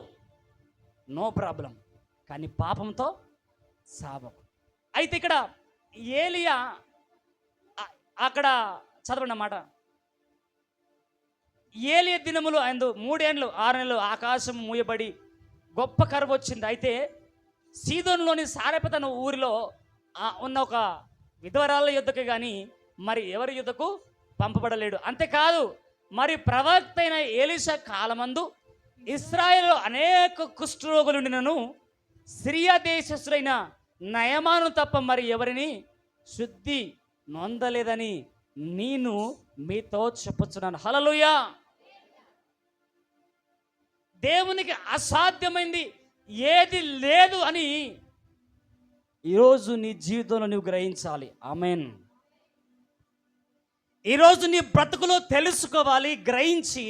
నో ప్రాబ్లం, కానీ పాపంతో సావకు. అయితే ఇక్కడ ఏలియా అక్కడ చదవండి అన్నమాట. ఏలియా దినములు ఆయన 3 ఏండ్లు 6 నెలలు ఆకాశం మూయబడి గొప్ప కరువు వచ్చింది. అయితే సీదోనులోని సారెపత అనే ఊరిలో ఉన్న ఒక విధవరాల యుద్ధకు కానీ మరి ఎవరి యుద్ధకు పంపబడలేడు. అంతేకాదు, మరి ప్రవక్త అయిన ఎలీషా కాలమందు ఇశ్రాయేలులో అనేక కుష్ఠరోగులుండినను సిరియా దేశస్థుడైన నయమాను తప్ప మరి ఎవరిని శుద్ధి నొందలేదని నేను మీతో చెప్పుచున్నాను. హల్లెలూయా. దేవునికి అసాధ్యమైంది ఏది లేదు అని ఈరోజు నీ జీవితంలో నువ్వు గ్రహించాలి. ఆమేన్. ఈరోజు నీ బ్రతుకులో తెలుసుకోవాలి, గ్రహించి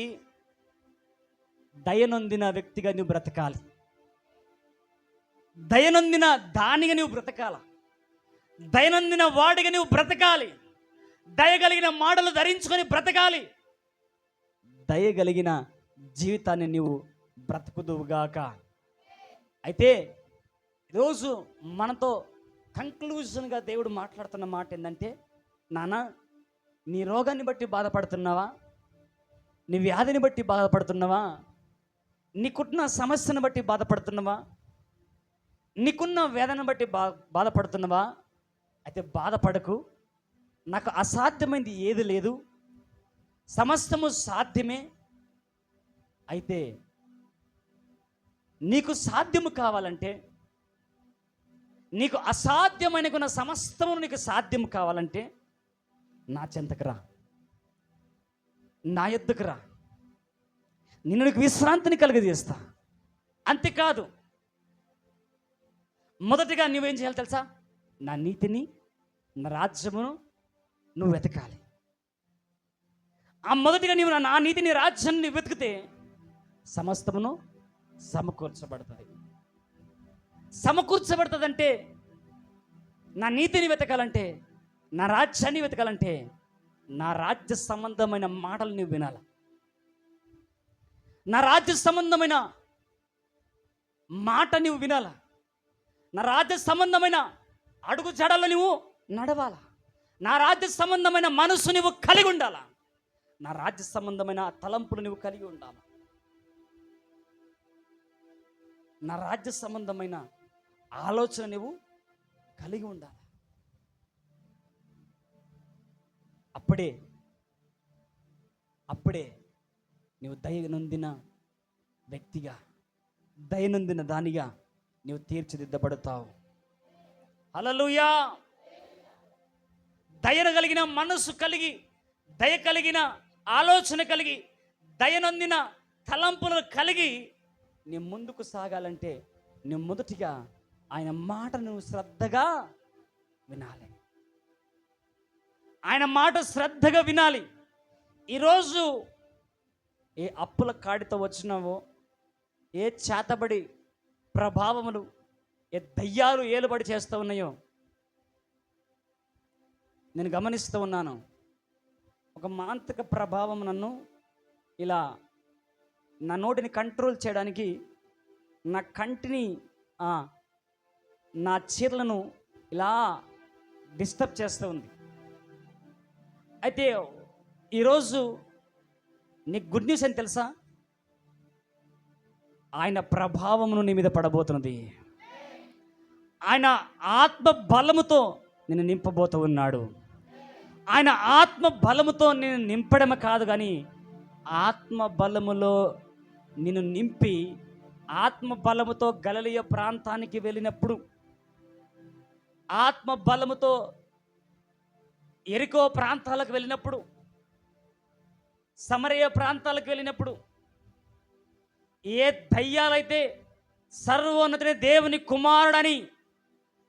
దయనొందిన వ్యక్తిగా నువ్వు బ్రతకాలి. దయనొందిన దానిగా నువ్వు బ్రతకాల. దయనొందిన వాడిగా నువ్వు బ్రతకాలి. దయగలిగిన మాటలు ధరించుకొని బ్రతకాలి. దయగలిగిన జీవితాన్ని నువ్వు బ్రతుకుదువుగాక. అయితే ఈరోజు మనతో కంక్లూజన్గా దేవుడు మాట్లాడుతున్న మాట ఏంటంటే, నాన్న, నీ రోగాన్ని బట్టి బాధపడుతున్నావా? నీ వ్యాధిని బట్టి బాధపడుతున్నావా? నీకున్న సమస్యను బట్టి బాధపడుతున్నావా? నీకున్న వేదన బట్టి బాధపడుతున్నావా? అయితే బాధపడకు. నాకు అసాధ్యమైంది ఏది లేదు, సమస్తము సాధ్యమే. అయితే నీకు సాధ్యము కావాలంటే, నీకు అసాధ్యమైన సమస్తము నీకు సాధ్యం కావాలంటే నా చెంతకు రా, నా యొద్దకు రా, నిన్ను నీకు విశ్రాంతిని కలుగజేస్తా. అంతేకాదు, మొదటిగా నువ్వేం చేయాలి తెలుసా? నా నీతిని, నా రాజ్యమును నువ్వు వెతకాలి. ఆ మొదటిగా నీవు నా నీతిని, రాజ్యాన్ని వెతికితే సమస్తమును సమకూర్చబడుతుంది. సమకూర్చబడుతుందంటే, నా నీతిని వెతకాలంటే, నా రాజ్యాన్ని వెతకాలంటే, నా రాజ్య సంబంధమైన మాటలు నువ్వు వినాలి. నా రాజ్య సంబంధమైన మాట నువ్వు వినాల. నా రాజ్య సంబంధమైన అడుగు జడలు నువ్వు నడవాల. నా రాజ్య సంబంధమైన మనసు నువ్వు కలిగి ఉండాల. నా రాజ్య సంబంధమైన తలంపులు నువ్వు కలిగి ఉండాలి. నా రాజ్య సంబంధమైన ఆలోచన నువ్వు కలిగి ఉండాలి. అప్పుడే నువ్వు దయనొందిన వ్యక్తిగా, దయనొందిన దానిగా నువ్వు తీర్చిదిద్దబడతావు. హల్లెలూయా. దయను కలిగిన మనసు కలిగి, దయ కలిగిన ఆలోచన కలిగి, దయనొందిన తలంపులు కలిగి నీ ముందుకు సాగాలంటే నువ్వు మొదటిగా ఆయన మాటను శ్రద్ధగా వినాలి. ఆయన మాట శ్రద్ధగా వినాలి. ఈరోజు ఏ అప్పుల కాడితో వచ్చినావో, ఏ చేతబడి ప్రభావములు, ఏ దయ్యాలు ఏలుబడి చేస్తూ ఉన్నాయో నేను గమనిస్తూ ఉన్నాను. ఒక మాంత్రిక ప్రభావం నన్ను ఇలా నా నోటిని కంట్రోల్ చేయడానికి, నా కంటిని, నా చీరలను ఇలా డిస్టర్బ్ చేస్తూ ఉంది. అయితే ఈరోజు నీకు గుడ్ న్యూస్ అని తెలుసా? ఆయన ప్రభావమును నీ మీద పడబోతున్నది. ఆయన ఆత్మ బలముతో నిన్ను నింపబోతూ ఉన్నాడు. ఆయన ఆత్మ బలముతో నేను నింపడమే కాదు, కానీ ఆత్మ బలములో నిన్ను నింపి ఆత్మ బలముతో గలిలయ ప్రాంతానికి వెళ్ళినప్పుడు, ఆత్మ బలముతో ఎరికో ప్రాంతాలకు వెళ్ళినప్పుడు, సమరయ ప్రాంతాలకు వెళ్ళినప్పుడు, ఏ దయ్యాలైతే సర్వోన్నతుని దేవుని కుమారుడని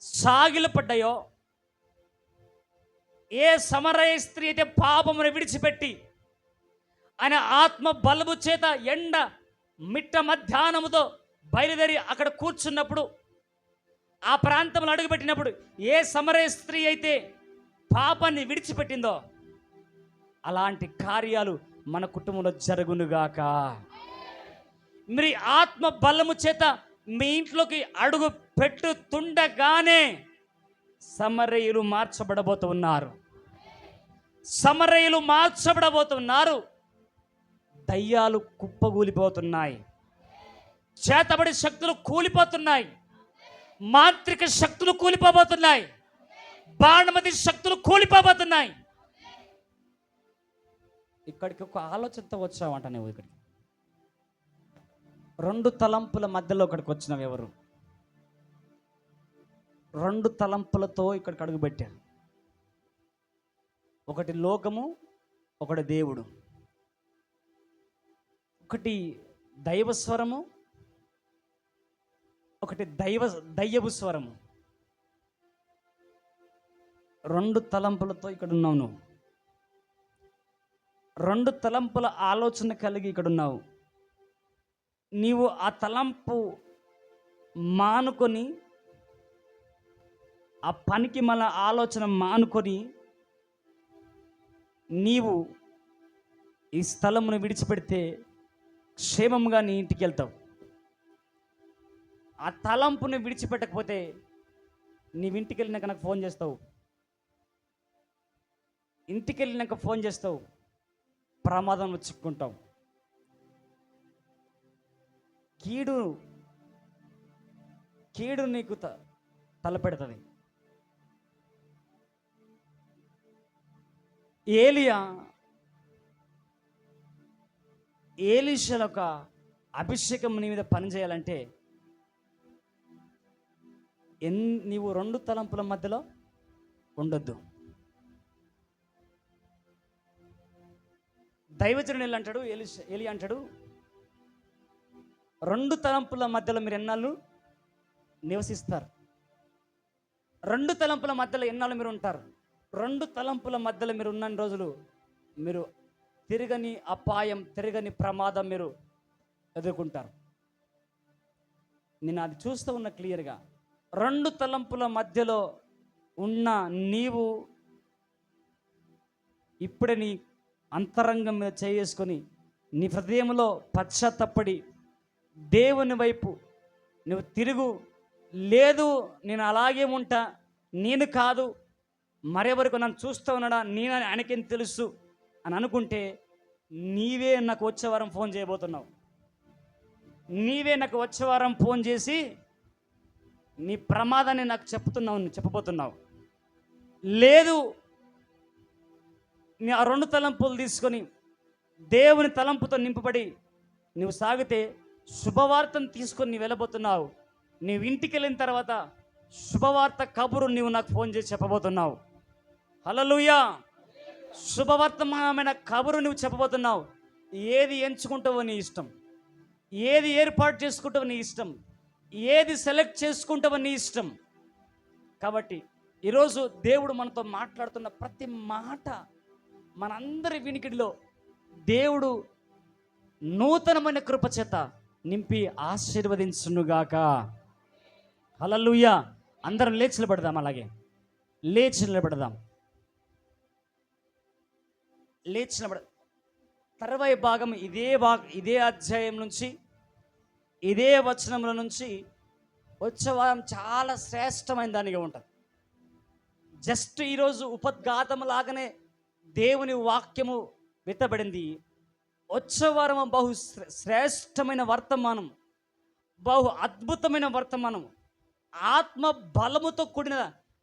సాగిలపడ్డాయో, ఏ సమరయ స్త్రీ అయితే పాపమును విడిచిపెట్టి ఆయన ఆత్మ బలము చేత ఎండ మిట్ట మధ్యాహ్నముతో బయలుదేరి అక్కడ కూర్చున్నప్పుడు, ఆ ప్రాంతంలో అడుగుపెట్టినప్పుడు, ఏ సమరయ స్త్రీ అయితే పాపాన్ని విడిచిపెట్టిందో అలాంటి కార్యాలు మన కుటుంబంలో జరుగునుగాక. మరి ఆత్మ బలము చేత మీ ఇంట్లోకి అడుగు పెట్టుతుండగానే సమరయులు మార్చబడబోతున్నారు. సమరయులు మార్చబడబోతున్నారు. దయ్యాలు కుప్పగూలిపోతున్నాయి. చేతబడి శక్తులు కూలిపోతున్నాయి. మాంత్రిక శక్తులు కూలిపోబోతున్నాయి. బాణమతి శక్తులు కూలిపోబోతున్నాయి. ఇక్కడికి ఒక ఆలోచనతో వచ్చావంట నువ్వు. ఇక్కడికి రెండు తలంపుల మధ్యలో ఇక్కడికి వచ్చినావు. ఎవరు? రెండు తలంపులతో ఇక్కడికి అడుగుపెట్టారు. ఒకటి లోకము, ఒకటి దేవుడు. ఒకటి దైవస్వరము, ఒకటి దయ్యపు స్వరము. రెండు తలంపులతో ఇక్కడ ఉన్నావు నువ్వు. రెండు తలంపుల ఆలోచన కలిగి ఇక్కడ ఉన్నావు. నీవు ఆ తలంపు మానుకొని, ఆ పనికి మళ్ళా ఆలోచన మానుకొని నీవు ఈ స్థలమును విడిచిపెడితే క్షేమంగా నీ ఇంటికి వెళ్తావు. ఆ తలంపుని విడిచిపెట్టకపోతే నీవింటికి వెళ్ళినాక నాకు ఫోన్ చేస్తావు. ఇంటికి వెళ్ళినాక ఫోన్ చేస్తావు, ప్రమాదంలో చిక్కుంటావు. కీడు నీకు తలపెడుతుంది. ఏలీషా ఒక అభిషేకం నీ మీద పనిచేయాలంటే నీవు రెండు తలంపుల మధ్యలో ఉండొద్దు. దైవజనుడు అంటాడు, ఏలి అంటాడు, రెండు తలంపుల మధ్యలో మీరు ఎన్నాళ్ళు నివసిస్తారు? రెండు తలంపుల మధ్యలో ఎన్నాళ్ళు మీరు ఉంటారు? రెండు తలంపుల మధ్యలో మీరు ఉన్న రోజులు మీరు తిరగని అపాయం, తిరగని ప్రమాదం మీరు ఎదుర్కొంటారు. నేను అది చూస్తూ ఉన్నా క్లియర్గా. రెండు తలంపుల మధ్యలో ఉన్న నీవు ఇప్పుడే నీ అంతరంగం మీద చేసుకొని నీ హృదయంలో పశ్చాత్తపడి దేవుని వైపు నువ్వు తిరుగు. లేదు నేను అలాగే ఉంటా, నేను కాదు, మరెవరికి నన్ను చూస్తూ ఉన్నాడా, నేను ఆయనకేం తెలుసు అని అనుకుంటే నీవే నాకు వచ్చే వారం ఫోన్ చేయబోతున్నావు. నీవే నాకు వచ్చే వారం ఫోన్ చేసి నీ ప్రమాదాన్ని నాకు చెప్పబోతున్నావు. లేదు నీ ఆ రెండు తలంపులు తీసుకొని దేవుని తలంపుతో నింపబడి నువ్వు సాగితే శుభవార్తను తీసుకొని నీవు వెళ్ళబోతున్నావు. నీవు ఇంటికి వెళ్ళిన తర్వాత శుభవార్త కబురు నీవు నాకు ఫోన్ చేసి చెప్పబోతున్నావు. హల్లెలూయా. శుభవర్తమానమైన కబురు నువ్వు చెప్పబోతున్నావు. ఏది ఎంచుకుంటావో నీ ఇష్టం, ఏది ఏర్పాటు చేసుకుంటావో నీ ఇష్టం, ఏది సెలెక్ట్ చేసుకుంటావో నీ ఇష్టం. కాబట్టి ఈరోజు దేవుడు మనతో మాట్లాడుతున్న ప్రతి మాట మనందరి వినికిడిలో దేవుడు నూతనమైన కృప చేత నింపి ఆశీర్వదించునుగాక. హల్లెలూయా. అందరం లేచి నిలబడదాం. అలాగే లేచి నిలబడదాం. లేచి నిలబడ తర్వాయి భాగం ఇదే అధ్యాయం నుంచి, ఇదే వచనముల నుంచి వచ్చే వారం చాలా శ్రేష్టమైన దానిగా ఉంటుంది. జస్ట్ ఈరోజు ఉపద్ఘాతం లాగానే దేవుని వాక్యము విత్తబడింది. వచ్చే వారం బహు శ్రేష్టమైన వర్తమానం, బహు అద్భుతమైన వర్తమానం, ఆత్మ బలముతో కూడిన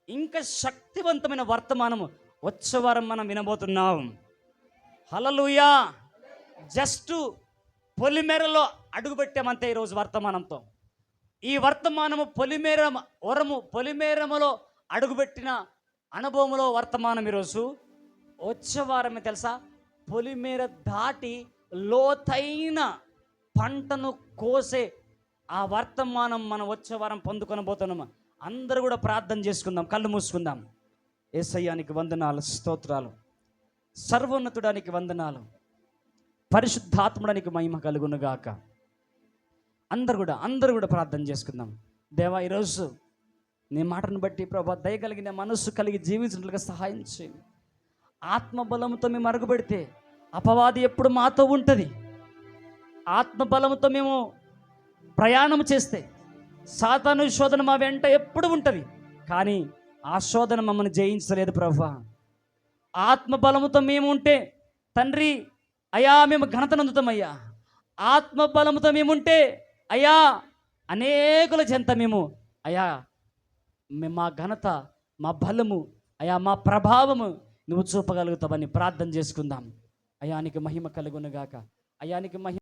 ఇంకా శక్తివంతమైన వర్తమానము వచ్చే వారం మనం వినబోతున్నాం. హల్లెలూయా. జస్ట్ పొలిమేరలో అడుగుపెట్టామంతే ఈరోజు వర్తమానంతో. ఈ వర్తమానము పొలిమేరములో అడుగుపెట్టిన అనుభవంలో వర్తమానం ఈరోజు. వచ్చే వారమే తెలుసా, పొలిమేర దాటి లోతైన పంటను కోసే ఆ వర్తమానం మనం వచ్చే వారం పొందుకొనబోతున్నాము. అందరూ కూడా ప్రార్థన చేసుకుందాం, కళ్ళు మూసుకుందాం. యేసయ్యానికి వందనాలు, స్తోత్రాలు. సర్వోన్నతుడానికి వందనాలు, పరిశుద్ధాత్ముడానికి మహిమ కలుగునుగాక. అందరూ కూడా ప్రార్థన చేసుకుందాం. దేవా, ఈరోజు నీ మాటను బట్టి ప్రభా దయ కలిగిన మనస్సు కలిగి జీవించినట్లుగా సహాయం చేయండి. ఆత్మబలంతో మేము అరుగుపెడితే అపవాది ఎప్పుడు మాతో ఉంటుంది. ఆత్మబలంతో మేము ప్రయాణం చేస్తే సాతాను శోధన మా వెంట ఎప్పుడు ఉంటుంది. కానీ ఆ శోధన మమ్మల్ని జయించలేదు ప్రభా. ఆత్మబలముతో మేము ఉంటే తండ్రి అయ్యా మేము ఘనతను అందుతామయ్యా. ఆత్మబలముతో మేముంటే అయ్యా అనేకుల చెంత మేము అయ్యా మా ఘనత, మా బలము, అయ్యా మా ప్రభావము నువ్వు చూపగలుగుతావని ప్రార్థన చేసుకుందాం. అయానికి మహిమ కలుగునుగాక. అయానికి మహిమ